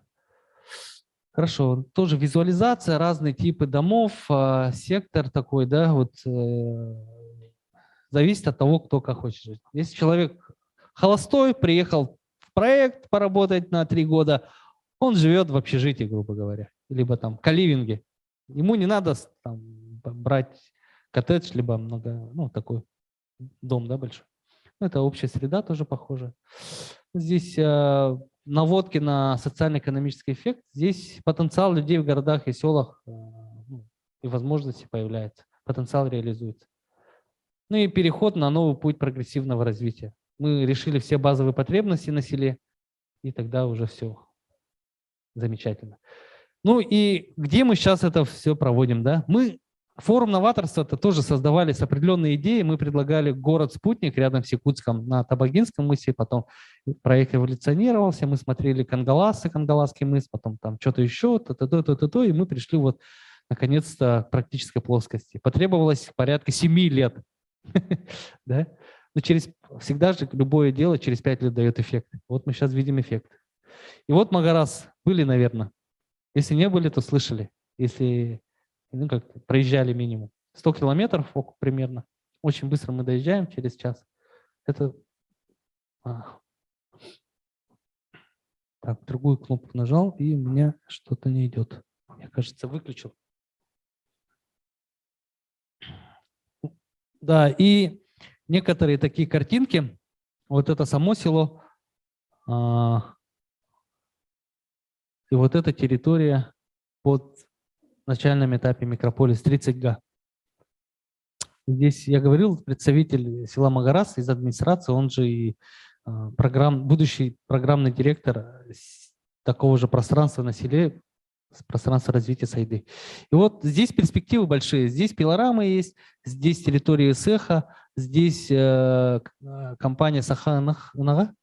Хорошо, тоже визуализация, разные типы домов, сектор такой, да, вот зависит от того, кто как хочет жить. Если человек холостой, приехал в проект поработать на 3 года, он живет в общежитии, грубо говоря, либо там коливинге. Ему не надо там брать коттедж, либо такой дом, да, большой. Это общая среда тоже похожа. Здесь наводки на социально-экономический эффект. Здесь потенциал людей в городах и селах и возможности появляется. Потенциал реализуется. Ну и переход на новый путь прогрессивного развития. Мы решили все базовые потребности на селе, и тогда уже все замечательно. Ну и где мы сейчас это все проводим, да? Мы форум новаторства это тоже создавали с определенной идеей. Мы предлагали город-спутник рядом с Якутском на Табагинском мысе, потом проект эволюционировался, мы смотрели Кангаласский мыс, потом там что-то еще, то, и мы пришли вот наконец-то к практической плоскости. Потребовалось порядка 7 лет. Да? Но всегда же любое дело через 5 лет дает эффект. Вот мы сейчас видим эффект. И вот Магарас были, наверное. Если не были, то слышали. Если проезжали минимум 100 километров примерно. Очень быстро мы доезжаем, через час. Это... Так, другую кнопку нажал, и у меня что-то не идет. Я, кажется, выключил. Да, и некоторые такие картинки. Вот это само село. И вот эта территория под начальном этапе микрополис 30 га. Здесь я говорил, представитель села Магарас из администрации, он же и будущий программный директор такого же пространства на селе, пространства развития Сайды. И вот здесь перспективы большие. Здесь пилорамы есть, здесь территория Сеха, здесь компания Саханага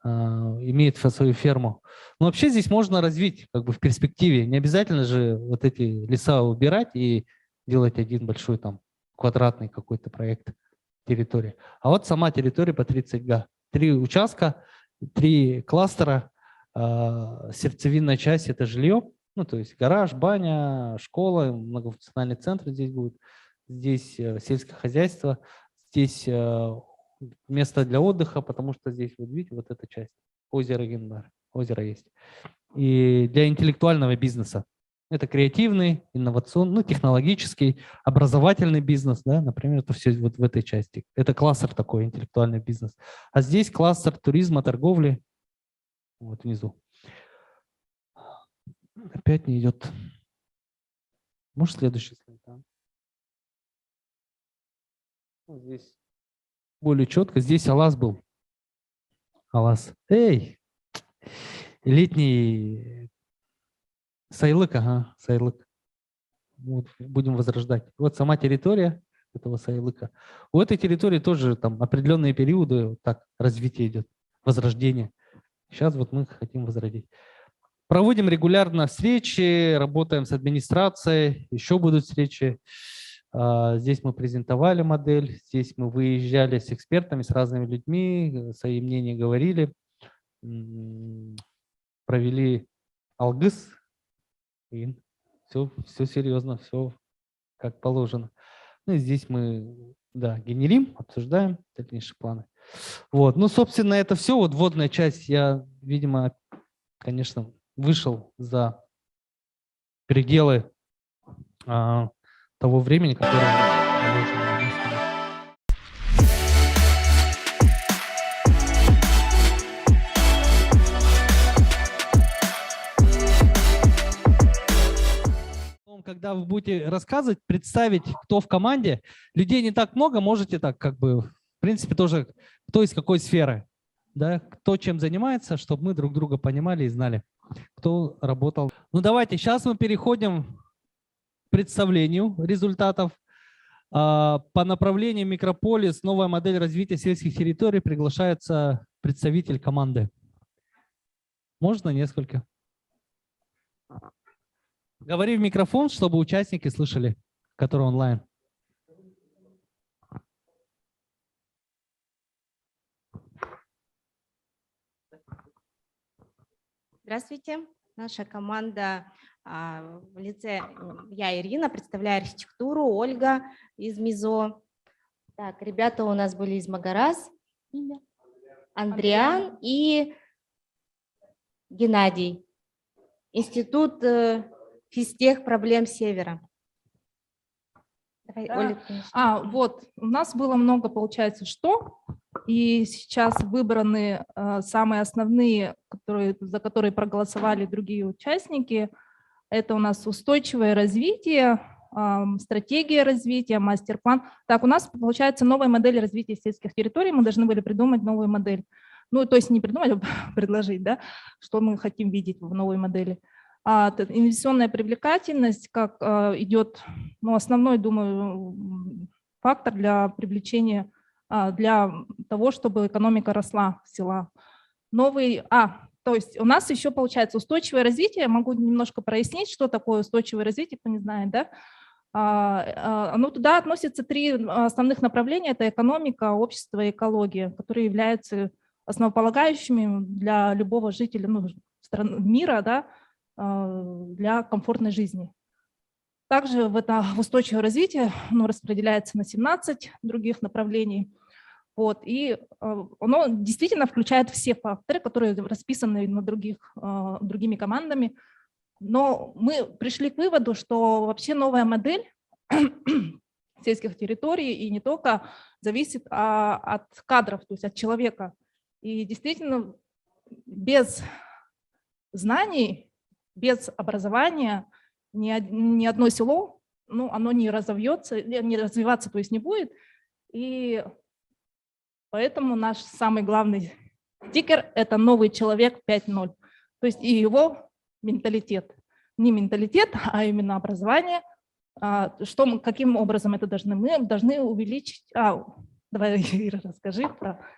имеет свою ферму. Но вообще здесь можно развить в перспективе. Не обязательно же вот эти леса убирать и делать один большой там квадратный какой-то проект территории. А вот сама территория по 30 га. 3 участка, 3 кластера, сердцевинная часть – это жилье, то есть гараж, баня, школа, многофункциональный центр здесь будет, здесь сельское хозяйство, здесь место для отдыха, потому что здесь, вот видите, вот эта часть, озеро Гендар, озеро есть. И для интеллектуального бизнеса. Это креативный, инновационный, технологический, образовательный бизнес, да, например, это все вот в этой части. Это кластер такой, интеллектуальный бизнес. А здесь кластер туризма, торговли, вот внизу. Опять не идет. Может, следующий слайд? Да? Здесь более четко. Здесь Алас был. Алас. Эй! Летний Сайлык, ага, Сайлык. Вот, будем возрождать. Вот сама территория этого Сайлыка. У этой территории тоже там определенные периоды так развития идет, возрождение. Сейчас вот мы хотим возродить. Проводим регулярно встречи, работаем с администрацией, еще будут встречи. Здесь мы презентовали модель, здесь мы выезжали с экспертами, с разными людьми, свои мнения говорили, провели алгыс, и все серьезно, все как положено. Ну и здесь мы, да, генерим, обсуждаем дальнейшие планы. Вот, ну, собственно, это все. Вот вводная часть. Я, видимо, конечно, вышел за пределы того времени, которое положено. Когда вы будете рассказывать, представить, кто в команде, людей не так много, можете так как бы, в принципе, тоже кто из какой сферы, да, кто чем занимается, чтобы мы друг друга понимали и знали, кто работал. Ну давайте, сейчас мы переходим к представлению результатов. По направлению Микрополис, новая модель развития сельских территорий, приглашается представитель команды. Можно несколько? Говори в микрофон, чтобы участники слышали, которые онлайн. Здравствуйте. Наша команда в лице я, Ирина, представляю архитектуру, Ольга из МИЗО. Так, ребята у нас были из Магарас, Андриан и Геннадий. Институт физтех проблем Севера. Давай, Да. Оля, Вот, у нас было много, получается, и сейчас выбраны самые основные, за которые проголосовали другие участники. Это у нас устойчивое развитие, стратегия развития, мастер-план. Так, у нас получается новая модель развития сельских территорий, мы должны были придумать новую модель. Ну, то есть не придумать, а предложить, да, что мы хотим видеть в новой модели. Инвестиционная привлекательность, как идет, ну, основной, думаю, фактор для привлечения, для того, чтобы экономика росла села. То есть у нас еще получается устойчивое развитие. Могу немножко прояснить, что такое устойчивое развитие, кто не знает, да? Ну, туда относятся 3 основных направления. Это экономика, общество и экология, которые являются основополагающими для любого жителя, ну, мира, да, для комфортной жизни. Также в устойчивое развитие распределяется на 17 других направлений. Вот, и оно действительно включает все факторы, которые расписаны на другими командами. Но мы пришли к выводу, что вообще новая модель сельских территорий и не только зависит от кадров, то есть от человека. И действительно без знаний, без образования ни одно село, ну, оно не разовьется, не развиваться, то есть не будет. И поэтому наш самый главный стикер – это новый человек 5.0. То есть и его менталитет. Не менталитет, а именно образование. Каким образом это должны? Мы должны увеличить… Давай, Ира, расскажи.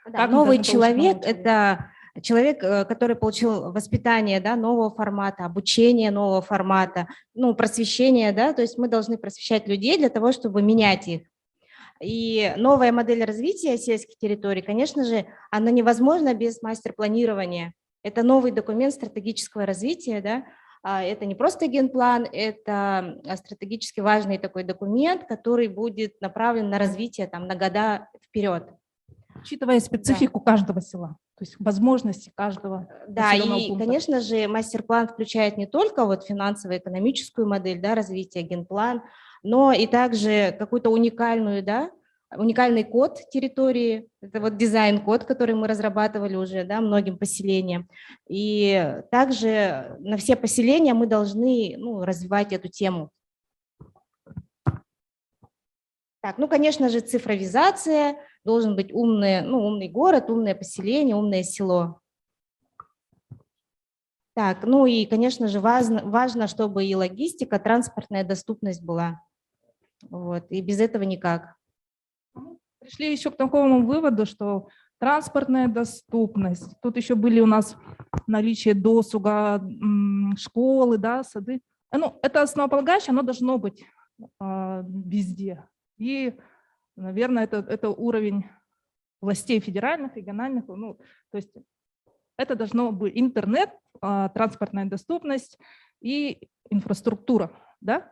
Да, новый человек – это человек, который получил воспитание, да, нового формата, обучение нового формата, ну, просвещение, да, то есть мы должны просвещать людей для того, чтобы менять их. И новая модель развития сельских территорий, конечно же, она невозможна без мастер-планирования. Это новый документ стратегического развития, да, это не просто генплан, это стратегически важный такой документ, который будет направлен на развитие там, на года вперед. Учитывая специфику каждого села, то есть возможности каждого. Да, и, пункта. Конечно же, мастер-план включает не только вот финансово-экономическую модель, да, развития, генплан, но и также какую-то уникальную, да, уникальный код территории, это вот дизайн-код, который мы разрабатывали уже, да, многим поселениям. И также на все поселения мы должны, ну, развивать эту тему. Так, ну, конечно же, цифровизация, должен быть умный город, умное поселение, умное село. Так, ну и, конечно же, важно, чтобы и логистика, транспортная доступность была. Вот, и без этого никак. Пришли еще к такому выводу, что Транспортная доступность. Тут еще были у нас наличие досуга, школы, да, сады. Ну, это основополагающее, оно должно быть везде. И, наверное, это уровень властей федеральных, региональных. Ну, то есть это должно быть интернет, транспортная доступность и инфраструктура, да?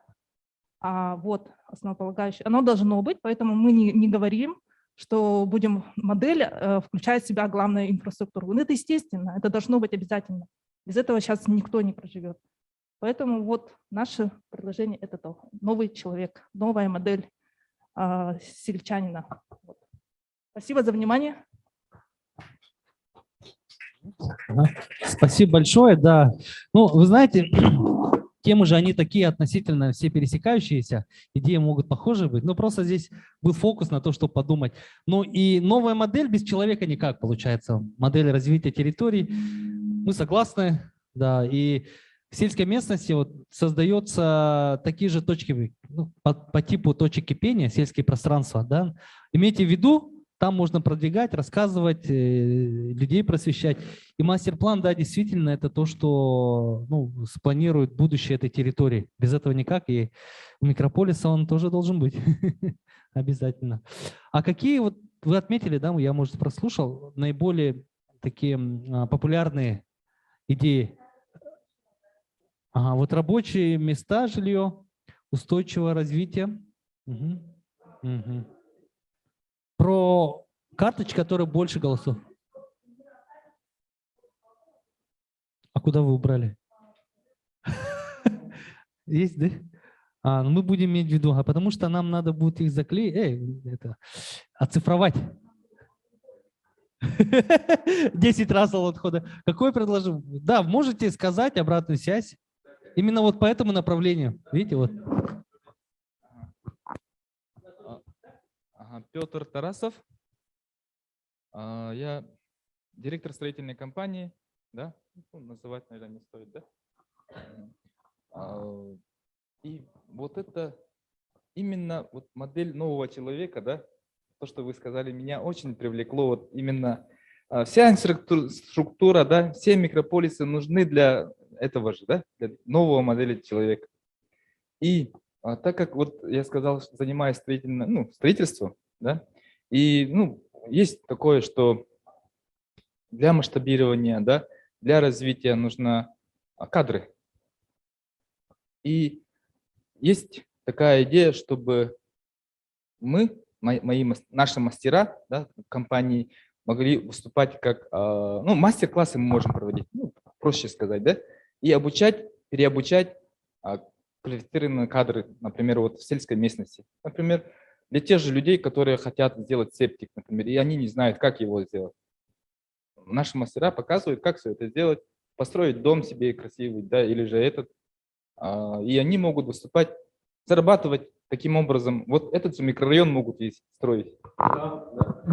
Вот основополагающее. Оно должно быть, поэтому мы не говорим, что будем модель включать в себя главную инфраструктуру. Это естественно, это должно быть обязательно. Без этого сейчас никто не проживет. Поэтому вот наше предложение – это то. Новый человек, новая модель сельчанина. Вот. Спасибо за внимание. Спасибо большое, да. Ну, вы знаете, темы же они такие относительно все пересекающиеся, идеи могут похожи быть, но просто здесь был фокус на то, чтобы подумать. Ну и новая модель без человека никак получается. Модель развития территорий, мы согласны, да, и в сельской местности вот создаются такие же точки, ну, по типу точек кипения, сельские пространства, да. Имейте в виду, там можно продвигать, рассказывать, людей просвещать. И мастер-план, да, действительно, это то, что спланирует будущее этой территории. Без этого никак. И у микрополиса он тоже должен быть. Обязательно. А какие, вот вы отметили, да, я, может, прослушал, наиболее такие популярные идеи? Ага, вот рабочие места, жилье, устойчивое развитие. Угу. Угу. Про карточки, которые больше голосов. А куда вы убрали? Есть, да? Ну мы будем иметь в виду, потому что нам надо будет их заклеить, оцифровать. 10 раз от отхода. Какой предложил? Да, можете сказать обратную связь. Именно вот по этому направлению. Видите, вот. Петр Тарасов. Я директор строительной компании. Да? Называть, наверное, не стоит, да? И вот это именно вот модель нового человека, да? То, что вы сказали, меня очень привлекло. Вот именно вся инфраструктура, да, все микрополисы нужны для этого же, да? Для нового модели человека. И так как вот я сказал, что занимаюсь строительством, да, и есть такое, что для масштабирования, да, для развития нужны кадры. И есть такая идея, чтобы наши мастера, да, компании могли выступать как, мастер-классы мы можем проводить, проще сказать, да, и переобучать квалифицированные кадры, например, вот в сельской местности. Например, для тех же людей, которые хотят сделать септик, например, и они не знают, как его сделать. Наши мастера показывают, как все это сделать, построить дом себе красивый, да, или же и они могут выступать, зарабатывать таким образом. Вот этот же микрорайон могут и строить.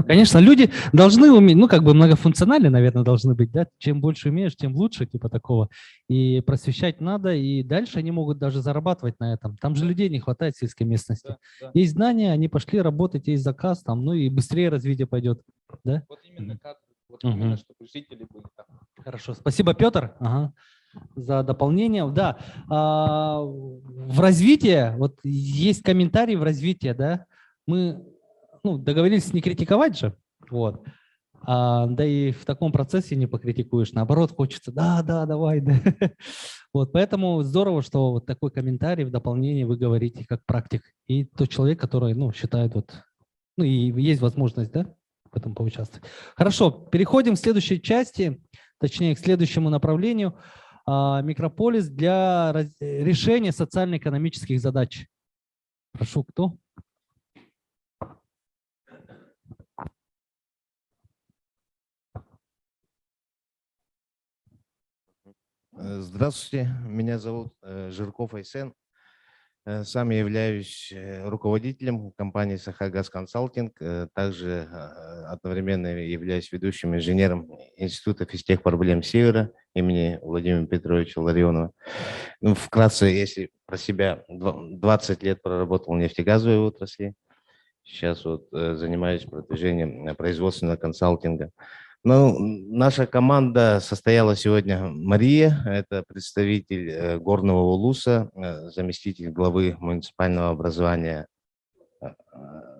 Конечно, люди должны уметь, многофункционально, наверное, должны быть, да, чем больше умеешь, тем лучше, типа такого. И просвещать надо, и дальше они могут даже зарабатывать на этом. Там же людей не хватает в сельской местности. Да. Есть знания, они пошли работать, есть заказ, там, и быстрее развитие пойдет. Да? Вот именно кадры, именно, чтобы жители были там. Хорошо, спасибо, Петр. За дополнение. Да, в развитии, вот есть комментарий в развитии, да, мы договорились не критиковать же, вот, да и в таком процессе не покритикуешь, наоборот, хочется, да, давай, да. Вот, поэтому здорово, что вот такой комментарий в дополнение вы говорите как практик, и тот человек, который, считает, и есть возможность, да, в этом поучаствовать. Хорошо, переходим к следующей части, точнее, к следующему направлению. Микрополис для решения социально-экономических задач. Прошу, кто? Здравствуйте, меня зовут Жирков Айсен. Сам я являюсь руководителем компании Сахагаз Консалтинг, также одновременно являюсь ведущим инженером Института физтехпроблем Севера имени Владимира Петровича Ларионова. Вкратце, если про себя, 20 лет проработал в нефтегазовой отрасли, сейчас вот занимаюсь продвижением производственного консалтинга. Ну, наша команда состояла сегодня Мария, это представитель Горного Улуса, заместитель главы муниципального образования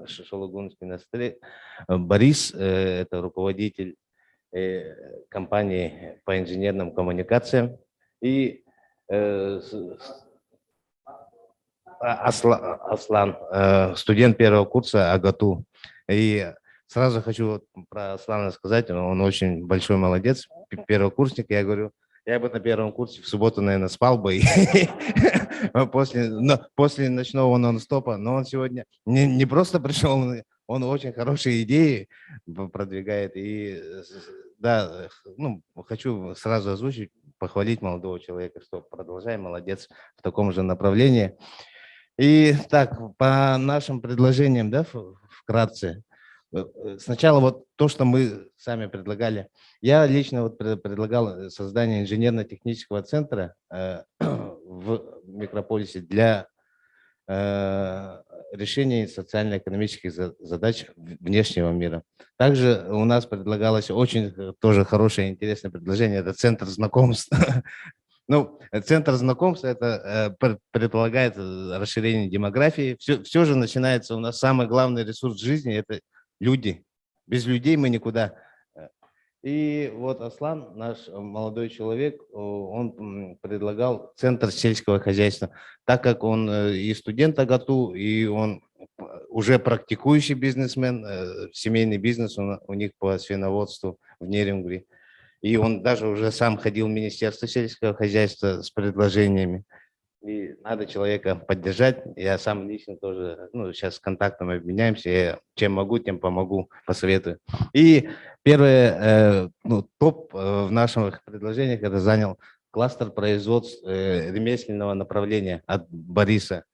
Шишологунской Настры, Борис, это руководитель компании по инженерным коммуникациям, и Аслан, студент первого курса АГАТУ. И сразу хочу вот про Аслана сказать, он очень большой молодец, первокурсник. Я говорю, я бы на первом курсе в субботу, наверное, спал бы после ночного нон-стопа, но он сегодня не просто пришел, он очень хорошие идеи продвигает. И да, ну, хочу сразу озвучить, похвалить молодого человека, что продолжаем, молодец в таком же направлении. И так, по нашим предложениям, да, вкратце. Сначала вот то, что мы сами предлагали. Я лично вот предлагал создание инженерно-технического центра в микрополисе для решения социально-экономических задач внешнего мира. Также у нас предлагалось очень тоже хорошее и интересное предложение. Это центр знакомств. Ну, центр знакомств, это предполагает расширение демографии. Все же начинается у нас, самый главный ресурс жизни – это люди. Без людей мы никуда. И вот Аслан, наш молодой человек, он предлагал центр сельского хозяйства, так как он и студент АГАТУ, и он уже практикующий бизнесмен, семейный бизнес у них по свиноводству в Нерюнгри. И он даже уже сам ходил в Министерство сельского хозяйства с предложениями. И надо человека поддержать. Я сам лично тоже, ну, сейчас с контактом обменяемся. Я чем могу, тем помогу, посоветую. И первое, ну, топ в наших предложениях это занял кластер производств ремесленного направления от Бориса.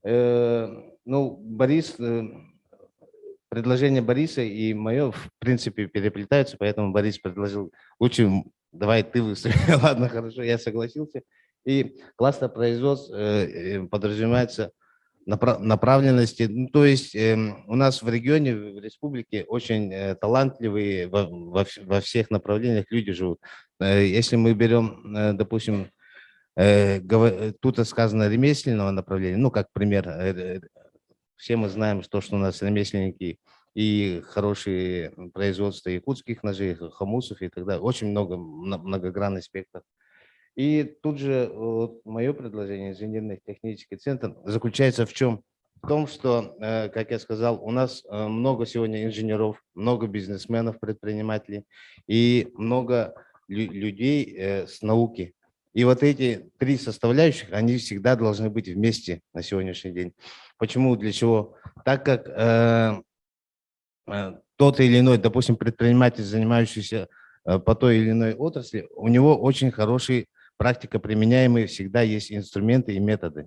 Ну, Борис... Предложение Бориса и мое, в принципе, переплетаются, поэтому Борис предложил, лучше давай ты выступи. Ладно, хорошо, я согласился. И кластер производств подразумевается направленности. Ну, то есть у нас в регионе, в республике очень талантливые во всех направлениях люди живут. Если мы берем, допустим, тут сказано ремесленного направления, ну, как пример, все мы знаем, что у нас ремесленники и хорошие производства якутских ножей, хомусов и так далее. Очень много, многогранный спектр. И тут же вот, мое предложение, инженерный технический центр, заключается в чем? В том, что, как я сказал, у нас много сегодня инженеров, много бизнесменов, предпринимателей и много людей с науки. И вот эти три составляющих, они всегда должны быть вместе на сегодняшний день. Почему, для чего? Так как тот или иной, допустим, предприниматель, занимающийся по той или иной отрасли, у него очень хороший практика применяемые, всегда есть инструменты и методы.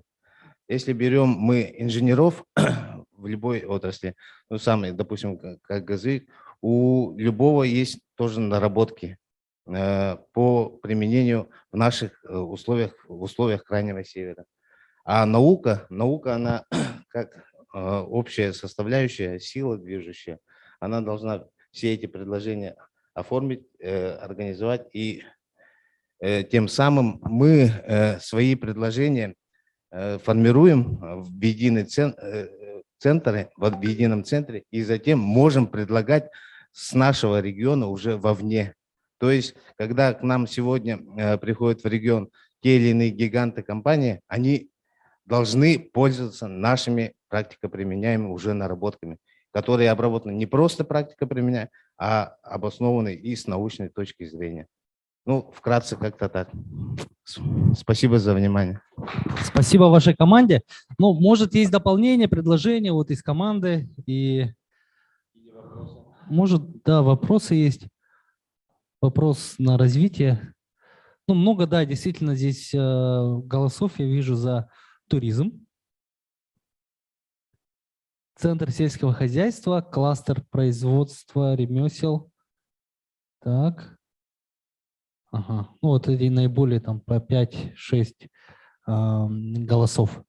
Если берем мы инженеров в любой отрасли, ну, самый, допустим, как газовик, у любого есть тоже наработки по применению в наших условиях, в условиях Крайнего Севера. А наука, она как общая составляющая, сила движущая, она должна все эти предложения оформить, организовать, и тем самым мы свои предложения формируем в единый центр, в едином центре, и затем можем предлагать с нашего региона уже вовне. То есть, когда к нам сегодня приходят в регион те или иные гиганты компании, они должны пользоваться нашими практико-применяемыми уже наработками, которые обработаны не просто практико-применяемыми, а обоснованы и с научной точки зрения. Ну, вкратце как-то так. Спасибо за внимание. Спасибо вашей команде. Ну, может, есть дополнение, предложение вот из команды. И может, да, вопросы есть. Вопрос на развитие. Ну, много, да, действительно, здесь голосов я вижу за туризм. Центр сельского хозяйства, кластер производства ремесел. Так. Ага. Ну, вот эти наиболее там по 5-6 голосов.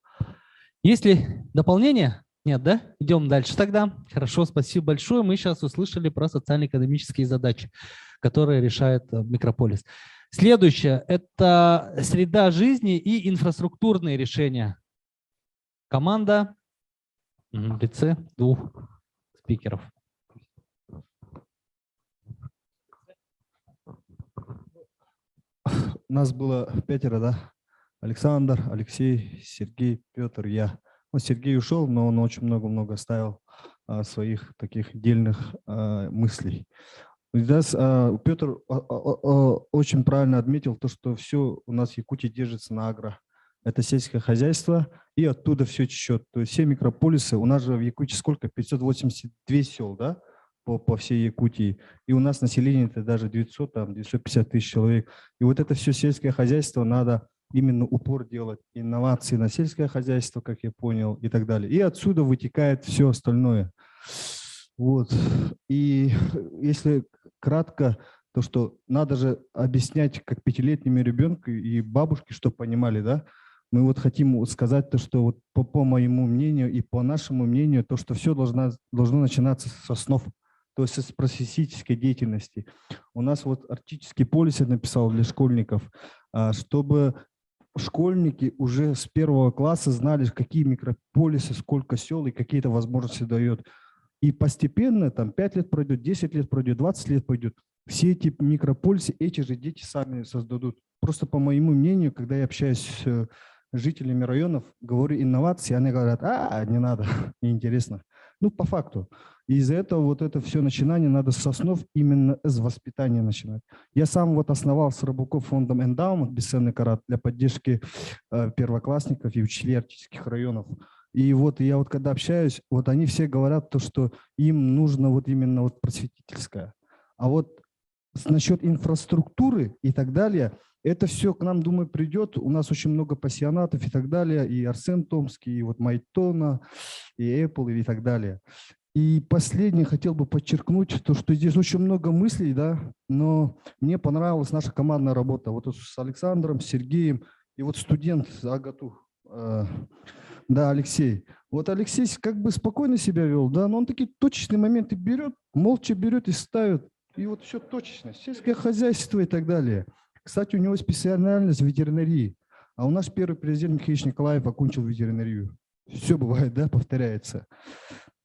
Есть ли дополнение? Нет, да? Идем дальше тогда. Хорошо, спасибо большое. Мы сейчас услышали про социально-экономические задачи, которые решает микрополис. Следующее – это среда жизни и инфраструктурные решения. Команда в лице двух спикеров. Нас было 5, да? Александр, Алексей, Сергей, Петр, я. Ну, Сергей ушел, но он очень много-много оставил своих таких дельных мыслей. Здесь Петр очень правильно отметил то, что все у нас в Якутии держится на агро. Это сельское хозяйство, и оттуда все течет. То есть все микрополисы, у нас же в Якутии сколько? 582 сел, да? По всей Якутии. И у нас население это даже 900, там, 950 тысяч человек. И вот это все сельское хозяйство надо именно упор делать. Инновации на сельское хозяйство, как я понял, и так далее. И отсюда вытекает все остальное. Вот. И если кратко, то что надо же объяснять как 5-летнему ребенку и бабушке, чтобы понимали, да? Мы вот хотим сказать то, что вот по моему мнению и по нашему мнению, то, что все должно начинаться с основ, то есть с просветительской деятельности. У нас вот Арктический полис я написал для школьников, чтобы школьники уже с 1 класса знали, какие микрополисы, сколько сел и какие-то возможности дает. И постепенно, там 5 лет пройдет, 10 лет пройдет, 20 лет пойдет, все эти микрополисы эти же дети сами создадут. Просто по моему мнению, когда я общаюсь с жителями районов, говорю инновации, они говорят, не надо, неинтересно. Ну, по факту. И из-за этого вот это все начинание надо с основ именно с воспитания начинать. Я сам вот основал с Рыбаков фондом «Эндаумент» «Бесценный карат» для поддержки первоклассников и учителей арктических районов. И вот я вот когда общаюсь, вот они все говорят то, что им нужно вот именно вот просветительское. А вот насчет инфраструктуры и так далее, это все к нам, думаю, придет. У нас очень много пассионатов и так далее, и Арсен Томский, и вот Майтона, и Apple, и так далее. И последнее хотел бы подчеркнуть, то, что здесь очень много мыслей, да, но мне понравилась наша командная работа. Вот с Александром, с Сергеем, и вот студент Агату, да, Алексей. Вот Алексей как бы спокойно себя вел, да, но он такие точечные моменты берет, молча берет и ставит. И вот все точечно, сельское хозяйство и так далее. Кстати, у него специальность в ветеринарии. А у нас первый президент Михаил Николаев окончил ветеринарию. Все бывает, да, повторяется.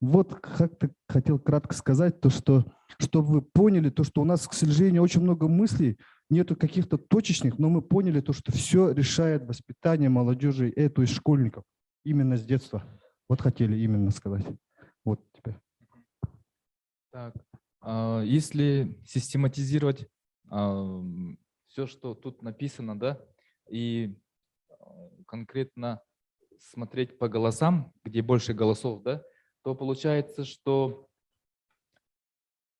Вот как-то хотел кратко сказать, то, что, чтобы вы поняли, то, что у нас, к сожалению, очень много мыслей, нету каких-то точечных, но мы поняли то, что все решает воспитание молодежи, то есть школьников, именно с детства. Вот хотели именно сказать. Вот теперь. Так, если систематизировать все, что тут написано, да, и конкретно смотреть по голосам, где больше голосов, да, то получается, что,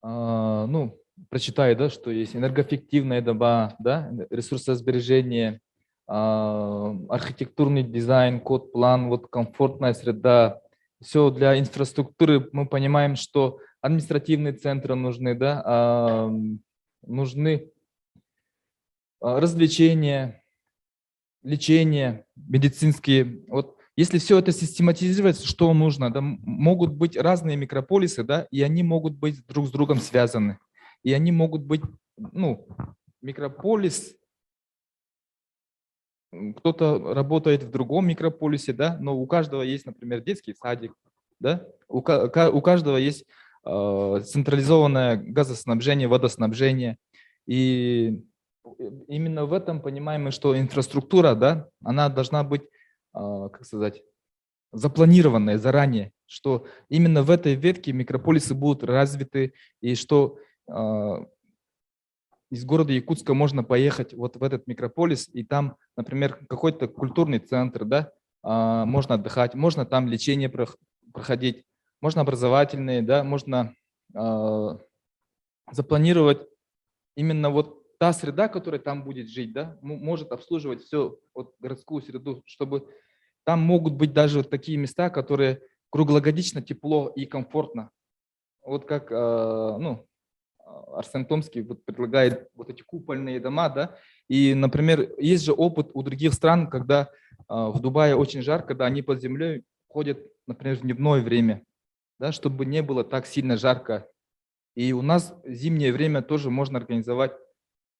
ну, прочитай, да, что есть энергоэффективная доба, да, ресурсосбережение, архитектурный дизайн, код, план, вот комфортная среда. Все для инфраструктуры мы понимаем, что административные центры нужны, да, нужны развлечения, лечение, медицинские. Вот если все это систематизировать, что нужно? Да, могут быть разные микрополисы, да, и они могут быть друг с другом связаны. И они могут быть, ну, микрополис, кто-то работает в другом микрополисе, да, но у каждого есть, например, детский садик, да, у каждого есть централизованное газоснабжение, водоснабжение. И именно в этом понимаем мы, что инфраструктура, да, она должна быть, как сказать, запланированная заранее, что именно в этой ветке микрополисы будут развиты, и что из города Якутска можно поехать вот в этот микрополис, и там, например, какой-то культурный центр, да, можно отдыхать, можно там лечение проходить, можно образовательные, да, можно запланировать именно вот та среда, которая там будет жить, да, может обслуживать все, вот, городскую среду, чтобы там могут быть даже вот такие места, которые круглогодично тепло и комфортно. Вот как, ну, Арсен Томский вот предлагает вот эти купольные дома, да, и, например, есть же опыт у других стран, когда в Дубае очень жарко, когда они под землей ходят например, в дневное время, да, чтобы не было так сильно жарко. И у нас зимнее время тоже можно организовать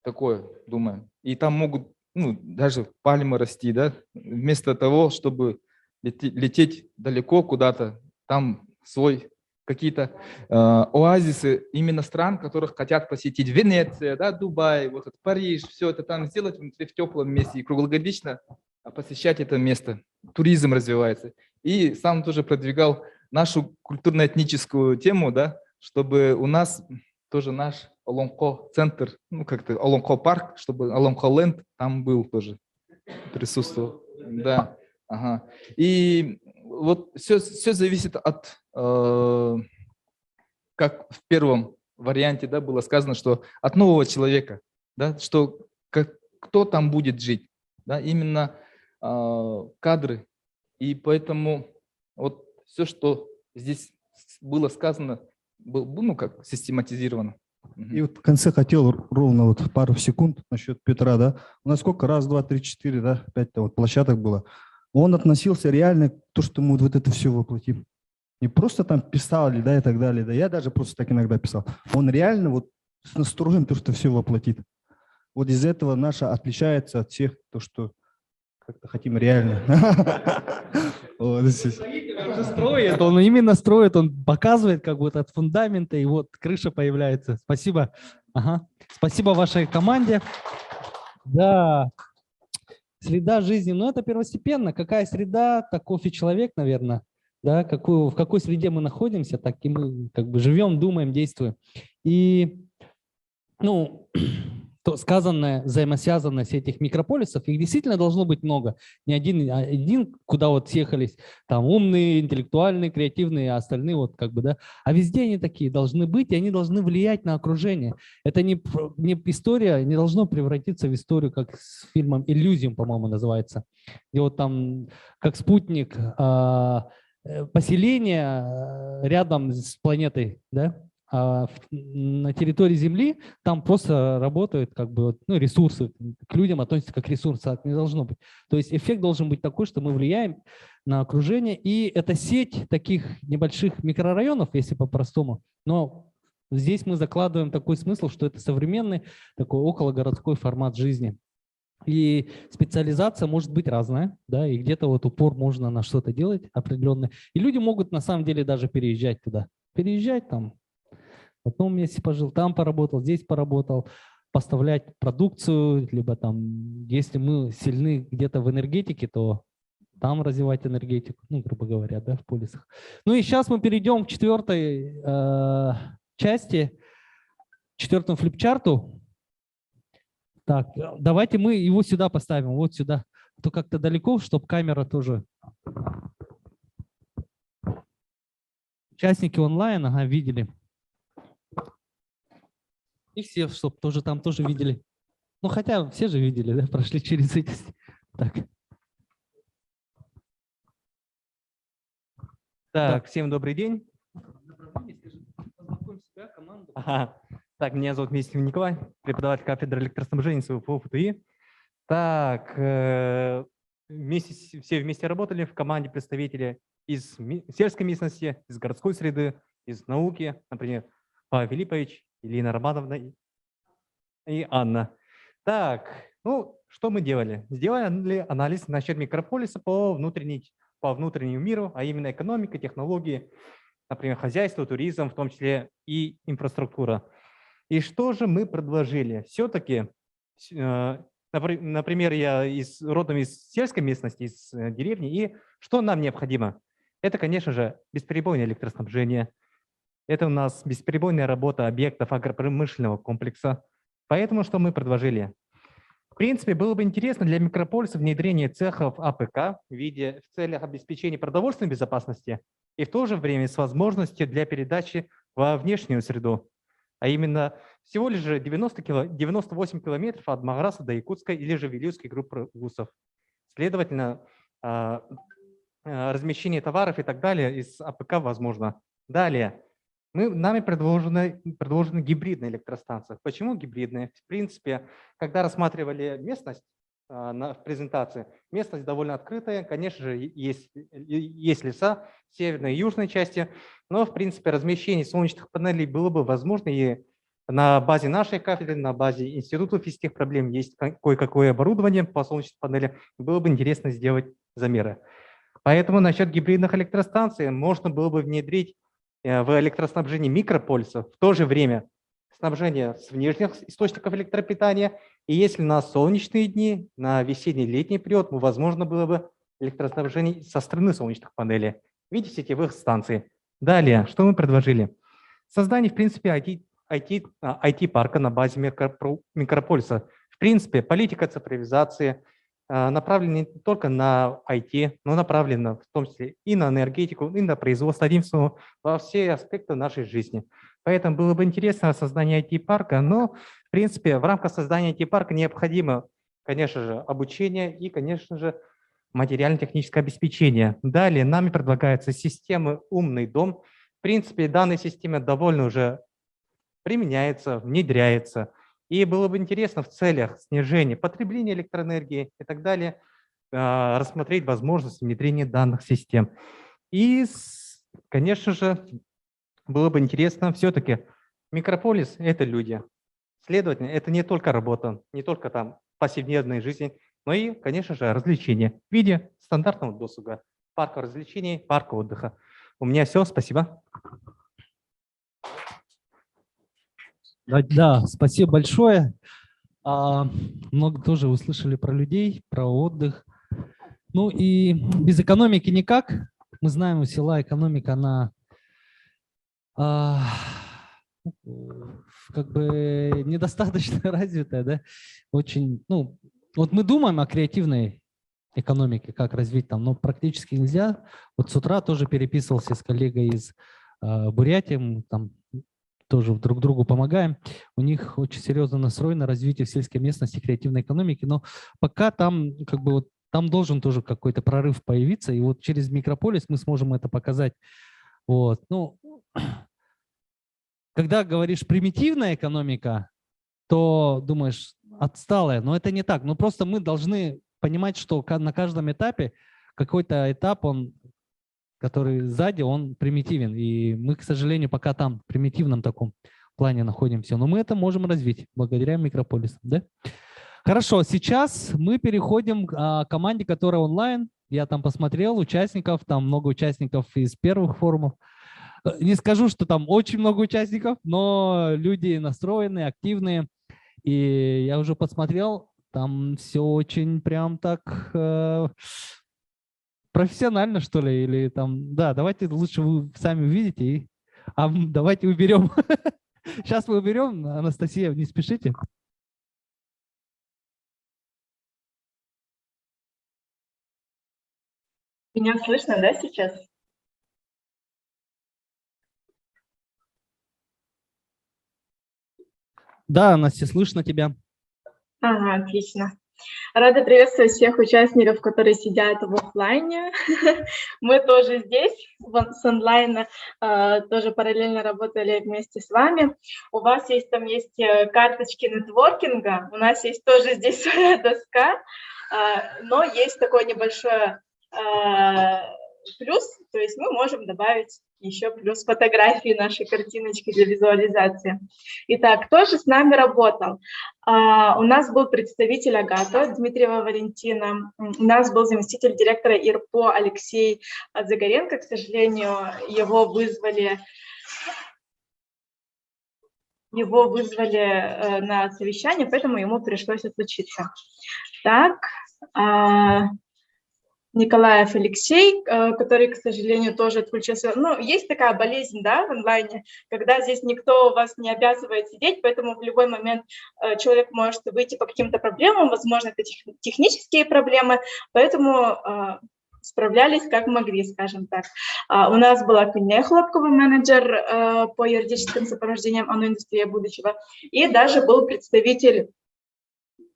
такое, думаю. И там могут, ну, даже пальмы расти, да, вместо того, чтобы лететь далеко куда-то, там свой какие-то оазисы именно стран, которых хотят посетить. Венеция, да, Дубай, вот это, Париж, все это там сделать внутри в теплом месте и круглогодично посещать это место. Туризм развивается. И сам тоже продвигал нашу культурно-этническую тему, да, чтобы у нас тоже наш Олонко центр, ну как-то Олонко парк, чтобы Олонко ленд там был тоже, присутствовал. Да, ага. И вот все зависит от, как в первом варианте, да, было сказано, что от нового человека, да, что кто там будет жить, да, именно кадры. И поэтому вот все, что здесь было сказано, ну, как систематизировано. И вот в конце хотел ровно вот пару секунд насчет Петра, да. У нас сколько? Раз, два, три, четыре, да, 5 вот площадок было. Он относился реально к тому, что мы вот это все воплотим. Не просто там писали, да, и так далее. Да, я даже просто так иногда писал. Он реально вот с настроем то, что все воплотит. Вот из этого наша отличается от всех, то, что как-то хотим реально. Он именно строит, он показывает как будто от фундамента, и вот крыша появляется. Спасибо. Ага. Спасибо вашей команде. Да, среда жизни, но это первостепенно. Какая среда, таков и человек, наверное. Да, в какой среде мы находимся, так и мы как бы живем, думаем, действуем. И, ну, то сказанное, взаимосвязанность этих микрополисов, их действительно должно быть много. Не один, куда вот съехались там умные, интеллектуальные, креативные, а остальные вот как бы, да. А везде они такие должны быть, и они должны влиять на окружение. Это не история, не должно превратиться в историю, как с фильмом «Иллюзиум», по-моему, называется. Где вот там как спутник поселение рядом с планетой, да, на территории Земли там просто работают как бы, ну, ресурсы, к людям относятся как ресурсы, так не должно быть. То есть эффект должен быть такой, что мы влияем на окружение, и это сеть таких небольших микрорайонов, если по-простому, но здесь мы закладываем такой смысл, что это современный такой окологородской формат жизни. И специализация может быть разная, да, и где-то вот упор можно на что-то делать определенное. И люди могут на самом деле даже переезжать туда, переезжать там, в одном месте пожил, там поработал, здесь поработал, поставлять продукцию, либо там, если мы сильны где-то в энергетике, то там развивать энергетику, ну, грубо говоря, да, в полисах. Ну и сейчас мы перейдем к четвертой части, четвертому флипчарту. Так, давайте мы его сюда поставим, вот сюда. А то как-то далеко, чтобы камера тоже. Участники онлайн, ага, видели. И все, чтобы тоже там тоже видели. Ну, хотя все же видели, да, прошли через эти. Так. Так, всем добрый день. Ага. Так, меня зовут Месяцев Николай, преподаватель кафедры электроснабжения СВПО ФТИ. Так, все вместе работали в команде представителей из сельской местности, из городской среды, из науки, например, Павел Филиппович, Елена Романовна и Анна. Так, ну, что мы делали? Сделали анализ насчет микрополиса по внутреннему миру, а именно экономика, технологии, например, хозяйство, туризм, в том числе и инфраструктура. И что же мы предложили? Все-таки, например, я родом из сельской местности, из деревни, и что нам необходимо? Это, конечно же, бесперебойное электроснабжение. Это у нас бесперебойная работа объектов агропромышленного комплекса. Поэтому что мы предложили? В принципе, было бы интересно для микрополиса внедрение цехов АПК в целях обеспечения продовольственной безопасности и в то же время с возможностью для передачи во внешнюю среду. А именно всего лишь 98 километров от Маграса до Якутска или же Вилюйской группы ВУЗов. Следовательно, размещение товаров и так далее из АПК возможно. Далее, нами предложены гибридные электростанции. Почему гибридные? В принципе, когда рассматривали местность, в презентации. Местность довольно открытая, конечно же, есть леса в северной и южной части, но, в принципе, размещение солнечных панелей было бы возможно и на базе нашей кафедры, на базе института физических проблем есть кое-какое оборудование по солнечным панелям, было бы интересно сделать замеры. Поэтому насчет гибридных электростанций можно было бы внедрить в электроснабжение микрополисов в то же время снабжение с внешних источников электропитания. И если на солнечные дни, на весенний-летний период, возможно было бы электроснабжение со стороны солнечных панелей в виде сетевых станций. Далее, что мы предложили? Создание, в принципе, IT-парка на базе микрополиса. В принципе, политика цифровизации направлена не только на IT, но направлена в том числе и на энергетику, и на производство единства во все аспекты нашей жизни. Поэтому было бы интересно создание IT-парка, но, в принципе, в рамках создания IT-парка необходимо, конечно же, обучение и, конечно же, материально-техническое обеспечение. Далее нами предлагается система «Умный дом». В принципе, данная система довольно уже применяется, внедряется. И было бы интересно в целях снижения потребления электроэнергии и так далее рассмотреть возможность внедрения данных систем. И, конечно же, было бы интересно, все-таки микрополис – это люди. Следовательно, это не только работа, не только там повседневной жизни, но и, конечно же, развлечения в виде стандартного досуга, парка развлечений, парка отдыха. У меня все, спасибо. Да, спасибо большое. Много тоже услышали про людей, про отдых. Ну и без экономики никак. Мы знаем, у села экономика, она как бы недостаточно развитая, да? Очень, ну, вот мы думаем о креативной экономике, как развить там, но практически нельзя. Вот с утра тоже переписывался с коллегой из Бурятии, мы там тоже друг другу помогаем. У них очень серьезно настроено развитие в сельской местности креативной экономики, но пока там как бы вот там должен тоже какой-то прорыв появиться, и вот через микрополис мы сможем это показать. Вот. Ну, когда говоришь примитивная экономика, то думаешь отсталая, но это не так. Но просто мы должны понимать, что на каждом этапе какой-то этап, он, который сзади, он примитивен. И мы, к сожалению, пока там в примитивном таком плане находимся. Но мы это можем развить благодаря микрополисам. Да? Хорошо, сейчас мы переходим к команде, которая онлайн. Я там посмотрел участников, там много участников из первых форумов. Не скажу, что там очень много участников, но люди настроенные, активные. И я уже посмотрел, там все очень прям так профессионально, что ли, или там, да, давайте лучше вы сами увидите, давайте уберем. Сейчас мы уберем, Анастасия, не спешите. Меня слышно, да, сейчас? Да, Настя, слышно тебя. Ага, отлично. Рада приветствовать всех участников, которые сидят в офлайне. Мы тоже здесь, с онлайна, тоже параллельно работали вместе с вами. У вас есть карточки нетворкинга, у нас есть тоже здесь своя доска, но есть такой небольшой плюс, то есть мы можем добавить еще плюс фотографии нашей картиночки для визуализации. Итак, кто же с нами работал? У нас был представитель АГАТО Дмитриева Валентина, у нас был заместитель директора ИРПО Алексей Загоренко, к сожалению, его вызвали на совещание, поэтому ему пришлось отлучиться. Так, Николаев Алексей, который, к сожалению, тоже отключился. Ну, есть такая болезнь, да, в онлайне, когда здесь никто вас не обязывает сидеть, поэтому в любой момент человек может выйти по каким-то проблемам, возможно, это технические проблемы, поэтому справлялись как могли, скажем так. У нас была Куня Хлопкова, менеджер по юридическим сопровождениям ОНО «Индустрия будущего», и даже был представитель,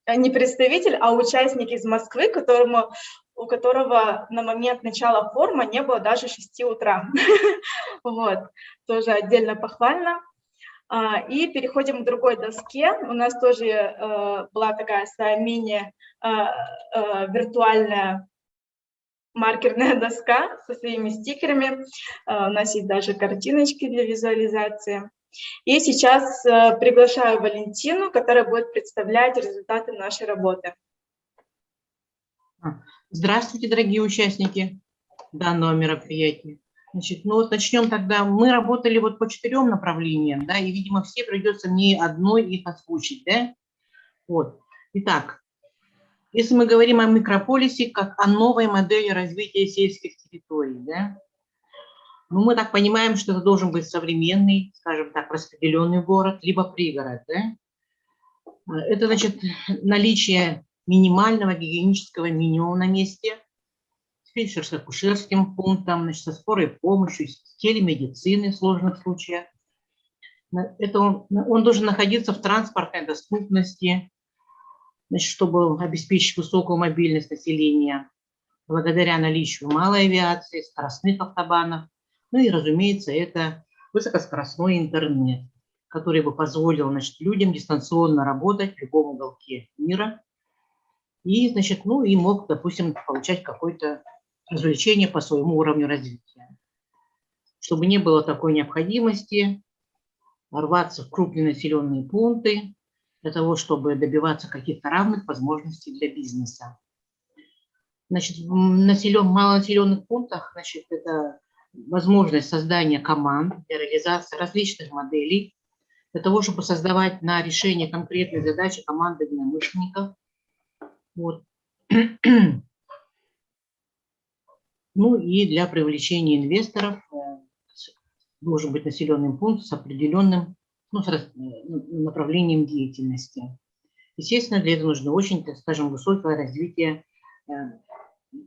не представитель, а участник из Москвы, у которого на момент начала форума не было даже 6 утра. Вот, тоже отдельно похвально. И переходим к другой доске. У нас тоже была такая своя мини-виртуальная маркерная доска со своими стикерами. У нас есть даже картиночки для визуализации. И сейчас приглашаю Валентину, которая будет представлять результаты нашей работы. Здравствуйте, дорогие участники данного мероприятия. Значит, ну вот начнем тогда. Мы работали вот по 4 направлениям, да, и, видимо, все придется мне одной их озвучить, да. Вот. Итак, если мы говорим о микрополисе как о новой модели развития сельских территорий, да, ну, мы так понимаем, что это должен быть современный, скажем так, распределенный город, либо пригород, да. Это значит наличие минимального гигиенического минимума на месте, с фельдшерско-акушерским пунктом, значит, со скорой помощью, с телемедицины в сложных случаях. Это он должен находиться в транспортной доступности, значит, чтобы обеспечить высокую мобильность населения, благодаря наличию малой авиации, скоростных автобанов. Ну и, разумеется, это высокоскоростной интернет, который бы позволил, значит, людям дистанционно работать в любом уголке мира. И, значит, ну и мог, допустим, получать какое-то развлечение по своему уровню развития. Чтобы не было такой необходимости рваться в крупные населенные пункты, для того, чтобы добиваться каких-то равных возможностей для бизнеса. Значит, в малонаселенных пунктах, значит, это возможность создания команд для реализации различных моделей, для того, чтобы создавать на решение конкретной задачи команды единомышленников. Вот. Ну и для привлечения инвесторов должен быть населенный пункт с определенным направлением деятельности. Естественно, для этого нужно очень, так скажем, высокое развитие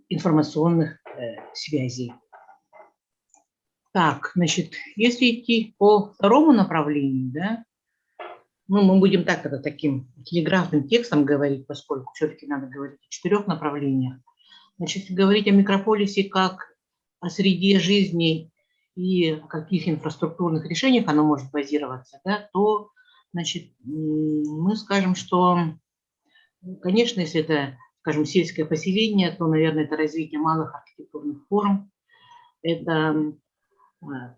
информационных связей. Так, значит, если идти по второму направлению, да, ну, мы будем так это таким телеграфным текстом говорить, поскольку все-таки надо говорить о 4 направлениях. Значит, если говорить о микрополисе как о среде жизни и о каких инфраструктурных решениях оно может базироваться, да, то, значит, мы скажем, что, конечно, если это, скажем, сельское поселение, то, наверное, это развитие малых архитектурных форм, это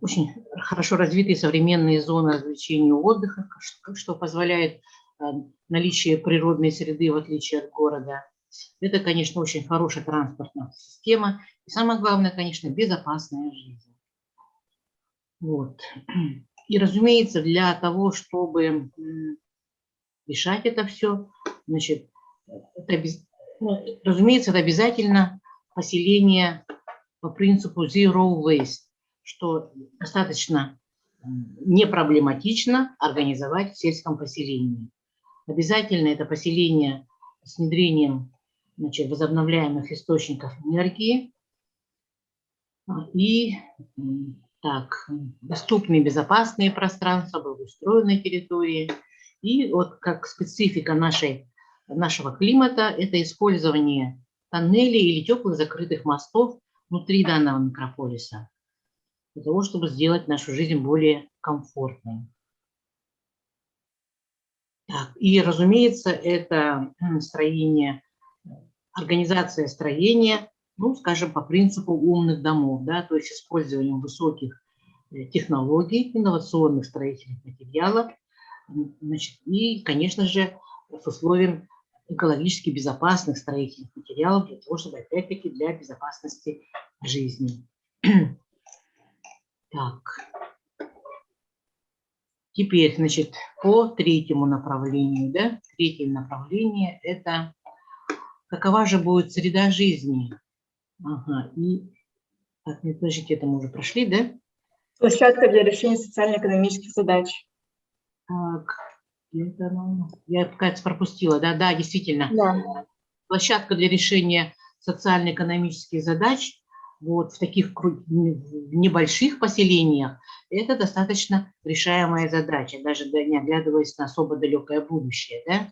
очень хорошо развитые современные зоны развлечения и отдыха, что позволяет наличие природной среды в отличие от города. Это, конечно, очень хорошая транспортная система. И самое главное, конечно, безопасная жизнь. Вот. И, разумеется, для того, чтобы решать это все, значит, разумеется, это обязательно поселение по принципу Zero Waste, что достаточно непроблематично организовать в сельском поселении. Обязательно это поселение с внедрением, значит, возобновляемых источников энергии и так, доступные безопасные пространства, благоустроенные территории. И вот как специфика нашего климата – это использование тоннелей или теплых закрытых мостов внутри данного микрополиса, для того, чтобы сделать нашу жизнь более комфортной. Так, и, разумеется, это строение, организация строения, ну, скажем, по принципу умных домов, да, то есть использованием высоких технологий, инновационных строительных материалов, значит, и, конечно же, с условием экологически безопасных строительных материалов, для того, чтобы, опять-таки, для безопасности жизни. Так. Теперь, значит, по третьему направлению, да, третье направление – это какова же будет среда жизни. Ага, и, так, нет, подождите, это мы уже прошли, да? Площадка для решения социально-экономических задач. Так, я, кажется, пропустила, да, да, действительно. Да. Площадка для решения социально-экономических задач вот в таких небольших поселениях это достаточно решаемая задача, даже не оглядываясь на особо далекое будущее, да?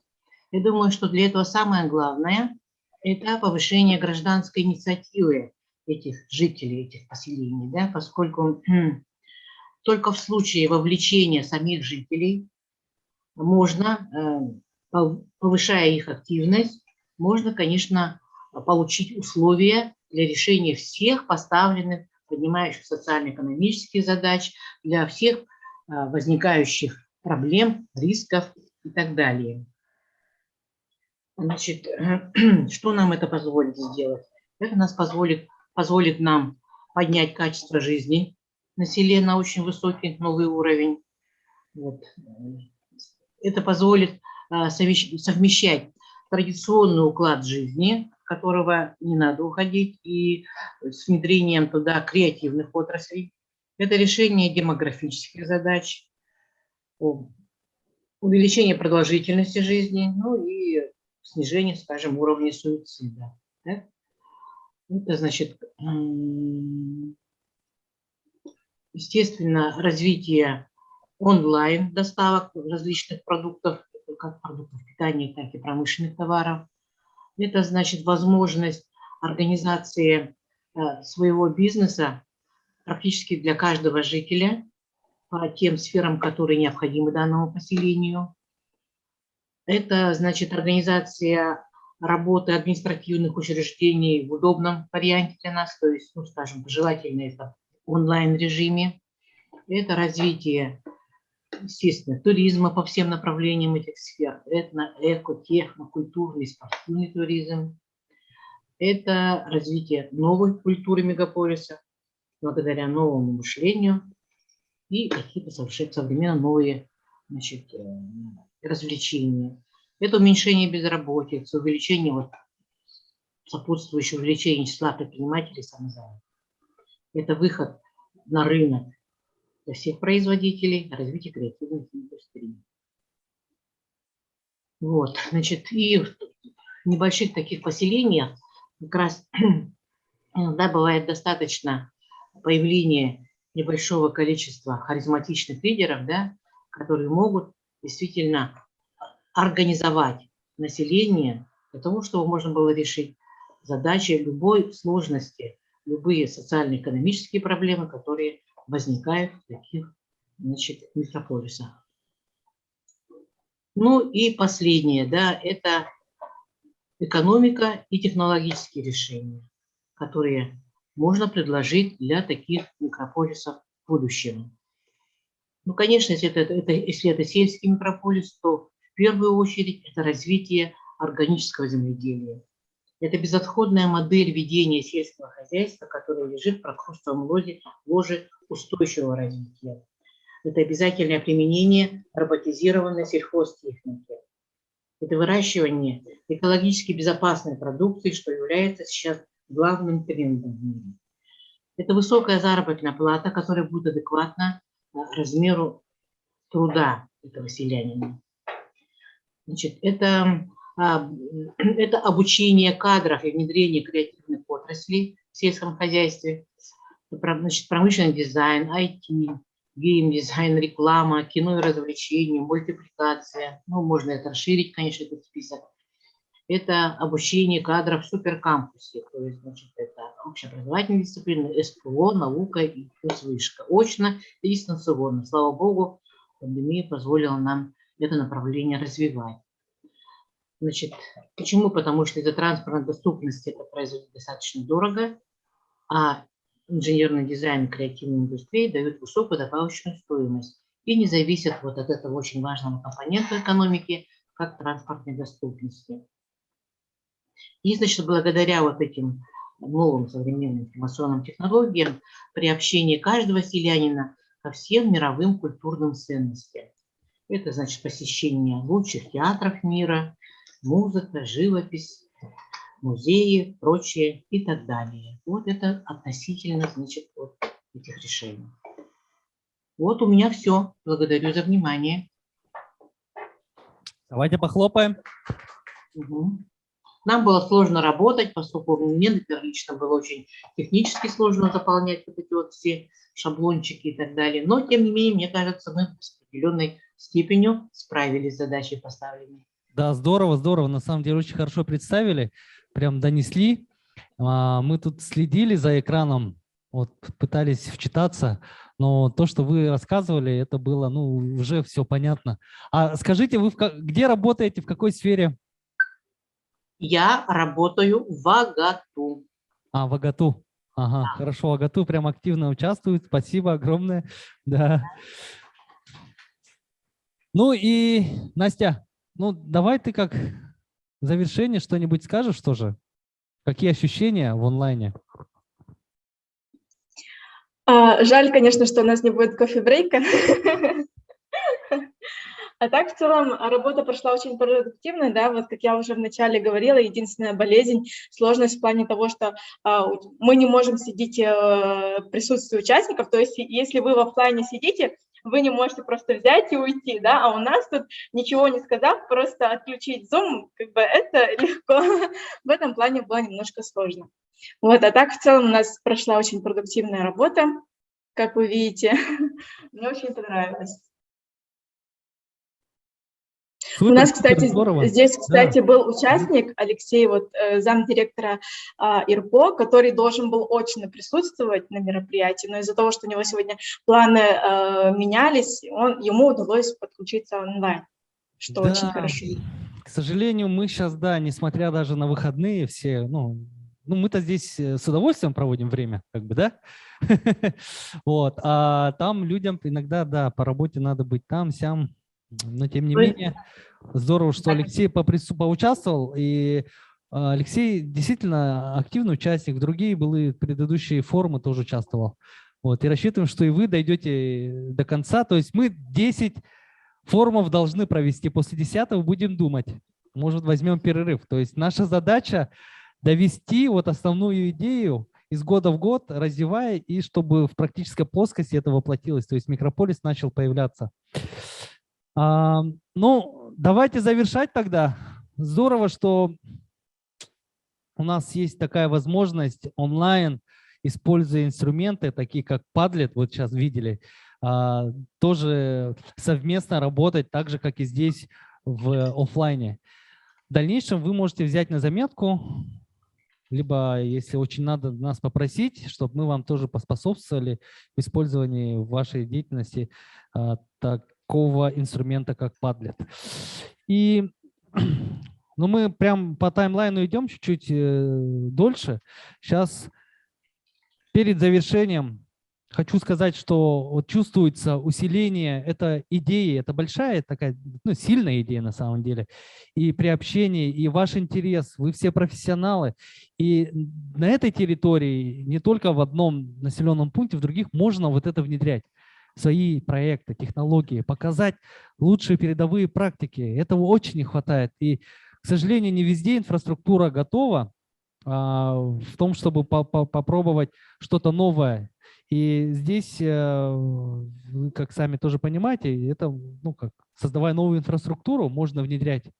Я думаю, что для этого самое главное – это повышение гражданской инициативы этих жителей, этих поселений, да? Поскольку только в случае вовлечения самих жителей можно, повышая их активность, можно, конечно, получить условия для решения всех поставленных, поднимающих социально-экономических задач, для всех возникающих проблем, рисков и так далее. Значит, что нам это позволит сделать? Это нас позволит нам поднять качество жизни на селе на очень высокий новый уровень. Вот. Это позволит совмещать традиционный уклад жизни, от которого не надо уходить, и с внедрением туда креативных отраслей. Это решение демографических задач, увеличение продолжительности жизни, ну и снижение, скажем, уровня суицида. Да? Это значит, естественно, развитие онлайн-доставок различных продуктов, как продуктов питания, так и промышленных товаров. Это значит возможность организации своего бизнеса практически для каждого жителя по тем сферам, которые необходимы данному поселению. Это значит организация работы административных учреждений в удобном варианте для нас, то есть, ну, скажем, желательно это в онлайн-режиме. Это развитие, естественно, туризма по всем направлениям этих сфер. Этно, эко, техно, культурный, спортивный туризм. Это развитие новой культуры мегаполиса благодаря новому мышлению и какие-то совершенно современно новые, значит, развлечения. Это уменьшение безработицы, увеличение, вот, сопутствующее увеличение числа предпринимателей и самозанятых. Это выход на рынок для всех производителей, развитие креативной индустрии. Вот, значит, и в небольших таких поселениях как раз иногда бывает достаточно появления небольшого количества харизматичных лидеров, да, которые могут действительно организовать население для того, чтобы можно было решить задачи любой сложности, любые социально-экономические проблемы, которые возникают в таких, значит, мегаполисах. Ну и последнее, да, это экономика и технологические решения, которые можно предложить для таких мегаполисов в будущем. Ну, конечно, если это сельский мегаполис, то в первую очередь это развитие органического земледелия. Это безотходная модель ведения сельского хозяйства, которая лежит в прокрустовом ложе устойчивого развития. Это обязательное применение роботизированной сельхозтехники. Это выращивание экологически безопасной продукции, что является сейчас главным трендом в мире. Это высокая заработная плата, которая будет адекватна размеру труда этого селянина. Значит, это обучение кадров и внедрение креативных отраслей в сельском хозяйстве, значит, промышленный дизайн, IT, геймдизайн, реклама, кино и развлечения, мультипликация. Ну, можно это расширить, конечно, этот список. Это обучение кадров в суперкампусе, то есть, значит, это общеобразовательные дисциплины, СПО, наука и плюс вышка. Очно и дистанционно. Слава богу, пандемия позволила нам это направление развивать. Значит, почему? Потому что из-за транспортной доступности это производить достаточно дорого, а инженерный дизайн и креативная индустрия дают высокую добавочную стоимость и не зависят вот от этого очень важного компонента экономики, как транспортной доступности. И, значит, благодаря вот этим новым современным информационным технологиям приобщение каждого селянина ко всем мировым культурным ценностям. Это, значит, посещение лучших театров мира, музыка, живопись, музеи, прочее и так далее. Вот это относительно, значит, вот этих решений. Вот у меня все. Благодарю за внимание. Давайте похлопаем. Угу. Нам было сложно работать, поскольку мне, например, лично было очень технически сложно заполнять вот эти вот все шаблончики и так далее. Но, тем не менее, мне кажется, мы с определенной степенью справились с задачей поставленной. Да, здорово, здорово. На самом деле очень хорошо представили, прям донесли. Мы тут следили за экраном. вот пытались вчитаться, но то, что вы рассказывали, это было, ну, уже все понятно. А скажите, вы где работаете, в какой сфере? Я работаю в АГАТУ. В АГАТУ. Ага, хорошо, АГАТУ прям активно участвует. Спасибо огромное. Да. Ну и, Настя, ну давай ты как в завершение что-нибудь скажешь тоже? Какие ощущения в онлайне? Жаль, конечно, что у нас не будет кофе-брейка. А так, в целом, работа прошла очень продуктивно, да, вот как я уже вначале говорила, единственная болезнь, сложность в плане того, что мы не можем следить в присутствии участников, то есть если вы в офлайне сидите, вы не можете просто взять и уйти, да, а у нас тут, ничего не сказав, просто отключить Zoom, как бы это легко, в этом плане было немножко сложно. Вот, а так, в целом, у нас прошла очень продуктивная работа, как вы видите, мне очень понравилось. Супер, У нас, супер, кстати, здорово. здесь, кстати, Да. был участник, Алексей, вот замдиректора ИРПО, который должен был очно присутствовать на мероприятии, но из-за того, что у него сегодня планы менялись, ему удалось подключиться онлайн, что Да, очень хорошо. к сожалению, мы сейчас, да, несмотря даже на выходные все, ну мы-то здесь с удовольствием проводим время, как бы, да? Вот, а там людям иногда, да, по работе надо быть там, сям, но тем не менее, здорово, что Алексей поучаствовал, и Алексей действительно активный участник, в другие были предыдущие форумы тоже участвовал. Вот, и рассчитываем, что и вы дойдете до конца, то есть мы 10 форумов должны провести, после 10-го будем думать, может возьмем перерыв, то есть наша задача довести вот основную идею из года в год, развивая, и чтобы в практической плоскости это воплотилось, то есть микрополис начал появляться. Ну, давайте завершать тогда. Здорово, что у нас есть такая возможность онлайн, используя инструменты, такие как Padlet, вот сейчас видели, тоже совместно работать так же, как и здесь в офлайне. В дальнейшем вы можете взять на заметку, либо, если очень надо, нас попросить, чтобы мы вам тоже поспособствовали в использовании в вашей деятельности такого инструмента, как Padlet. И ну, мы прям по таймлайну идем чуть-чуть дольше. Сейчас перед завершением хочу сказать, что вот чувствуется усиление этой идеи. Это большая такая, ну, сильная идея на самом деле. И при общении, и ваш интерес, вы все профессионалы. И на этой территории, не только в одном населенном пункте, в других можно вот это внедрять. Свои проекты, технологии, показать лучшие передовые практики. Этого очень не хватает. И, к сожалению, не везде инфраструктура готова в том, чтобы попробовать что-то новое. И здесь, вы, как сами тоже понимаете, это, ну, как создавая новую инфраструктуру, можно внедрять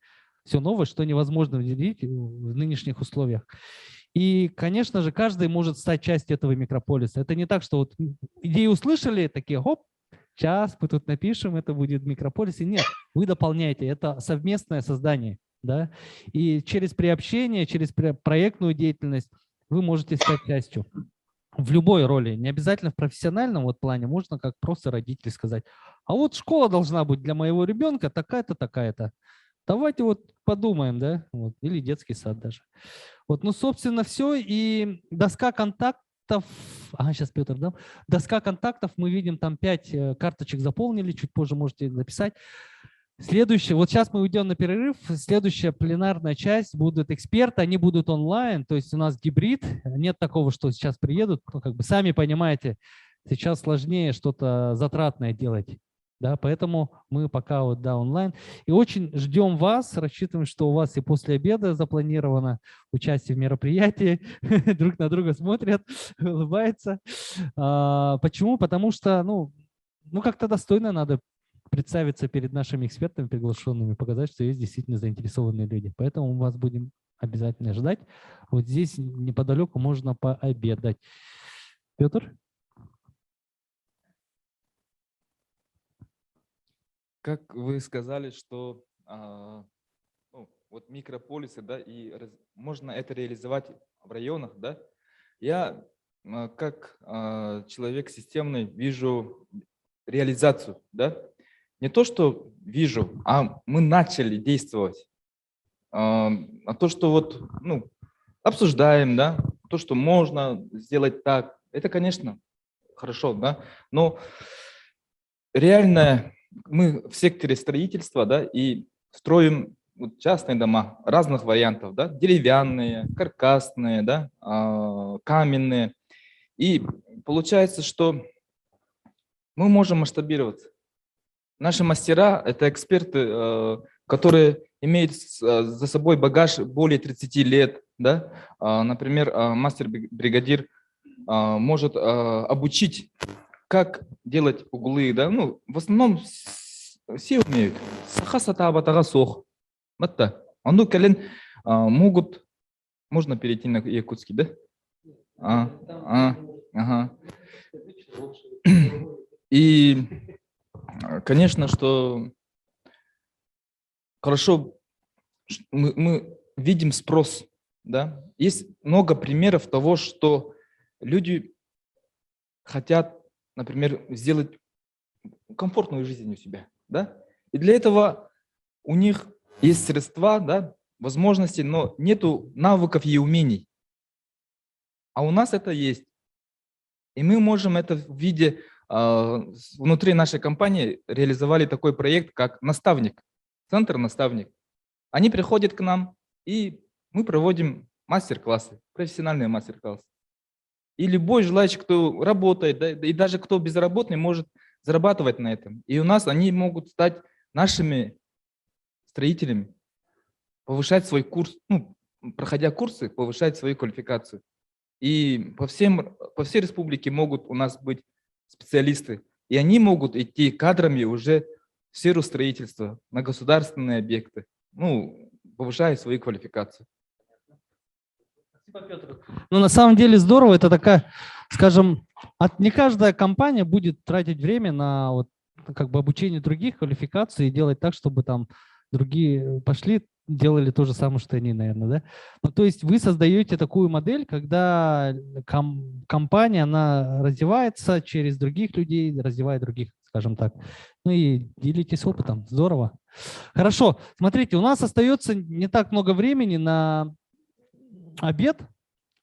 все новое, что невозможно внедрить в нынешних условиях. И, конечно же, каждый может стать частью этого микрополиса. Это не так, что вот идеи услышали, такие, хоп, сейчас мы тут напишем, это будет микрополис. И нет, вы дополняете, это совместное создание. Да? И через приобщение, через проектную деятельность вы можете стать частью. В любой роли, не обязательно в профессиональном вот плане, можно как просто родитель сказать, а вот школа должна быть для моего ребенка такая-то, такая-то. Давайте вот подумаем, да, вот, или детский сад даже. Вот, ну, собственно, все. И доска контактов, сейчас Петр, да? Доска контактов, мы видим, там 5 карточек заполнили, чуть позже можете записать. Следующее, вот сейчас мы уйдем на перерыв, следующая пленарная часть будут эксперты, они будут онлайн, то есть у нас гибрид, нет такого, что сейчас приедут, ну, как бы сами понимаете, сейчас сложнее что-то затратное делать, да, поэтому мы пока вот, да, онлайн. И очень ждем вас, рассчитываем, что у вас и после обеда запланировано участие в мероприятии, друг на друга смотрят, улыбаются. Почему? Потому что, ну как-то достойно надо представиться перед нашими экспертами приглашенными, показать, что есть действительно заинтересованные люди. Поэтому мы вас будем обязательно ждать. Вот здесь неподалеку можно пообедать. Петр? Как вы сказали, что вот микрополисы, да, и можно это реализовать в районах, да. Я как человек системный вижу реализацию, да? Не то, что вижу, а мы начали действовать. А то, что вот, ну, обсуждаем, да, то, что можно сделать так, это, конечно, хорошо, да, но реально мы в секторе строительства, да, и строим вот частные дома разных вариантов, да, деревянные, каркасные, да, каменные. И получается, что мы можем масштабироваться. Наши мастера – это эксперты, которые имеют за собой багаж более 30 лет. Да? Например, мастер-бригадир может обучить, как делать углы. Да? Ну, в основном все умеют. Могут, можно перейти на якутский, да? Ага. И, конечно, что хорошо мы видим спрос, да? Есть много примеров того, что люди хотят, например, сделать комфортную жизнь у себя, да? И для этого у них есть средства, да, возможности, но нету навыков и умений. А у нас это есть. И мы можем это в виде, внутри нашей компании реализовали такой проект, как наставник, центр наставник. Они приходят к нам, и мы проводим мастер-классы, профессиональные мастер-классы. И любой желающий, кто работает, да, и даже кто безработный, может зарабатывать на этом. И у нас они могут стать нашими строителями, повышать свой курс, ну, проходя курсы, повышать свою квалификацию. И по всей республике могут у нас быть специалисты, и они могут идти кадрами уже в сферу строительства, на государственные объекты, ну, повышая свою квалификацию. Спасибо, Петр. Ну, на самом деле здорово, это такая, скажем, не каждая компания будет тратить время на вот, как бы обучение других квалификаций и делать так, чтобы там другие пошли, делали то же самое, что они, наверное, да? Ну, то есть вы создаете такую модель, когда компания, она развивается через других людей, развивает других, скажем так. Ну и делитесь опытом. Здорово. Хорошо. Смотрите, у нас остается не так много времени на обед.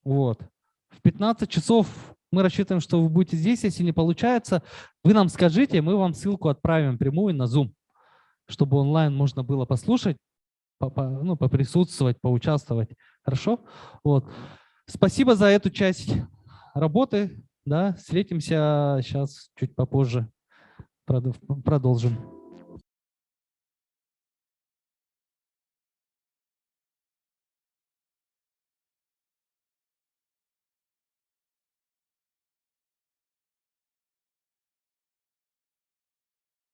Вот. В 15 часов мы рассчитываем, что вы будете здесь. Если не получается, вы нам скажите, мы вам ссылку отправим прямую на Zoom, чтобы онлайн можно было послушать, поприсутствовать, поучаствовать. Хорошо? Вот. Спасибо за эту часть работы. Да, встретимся сейчас чуть попозже. Продолжим.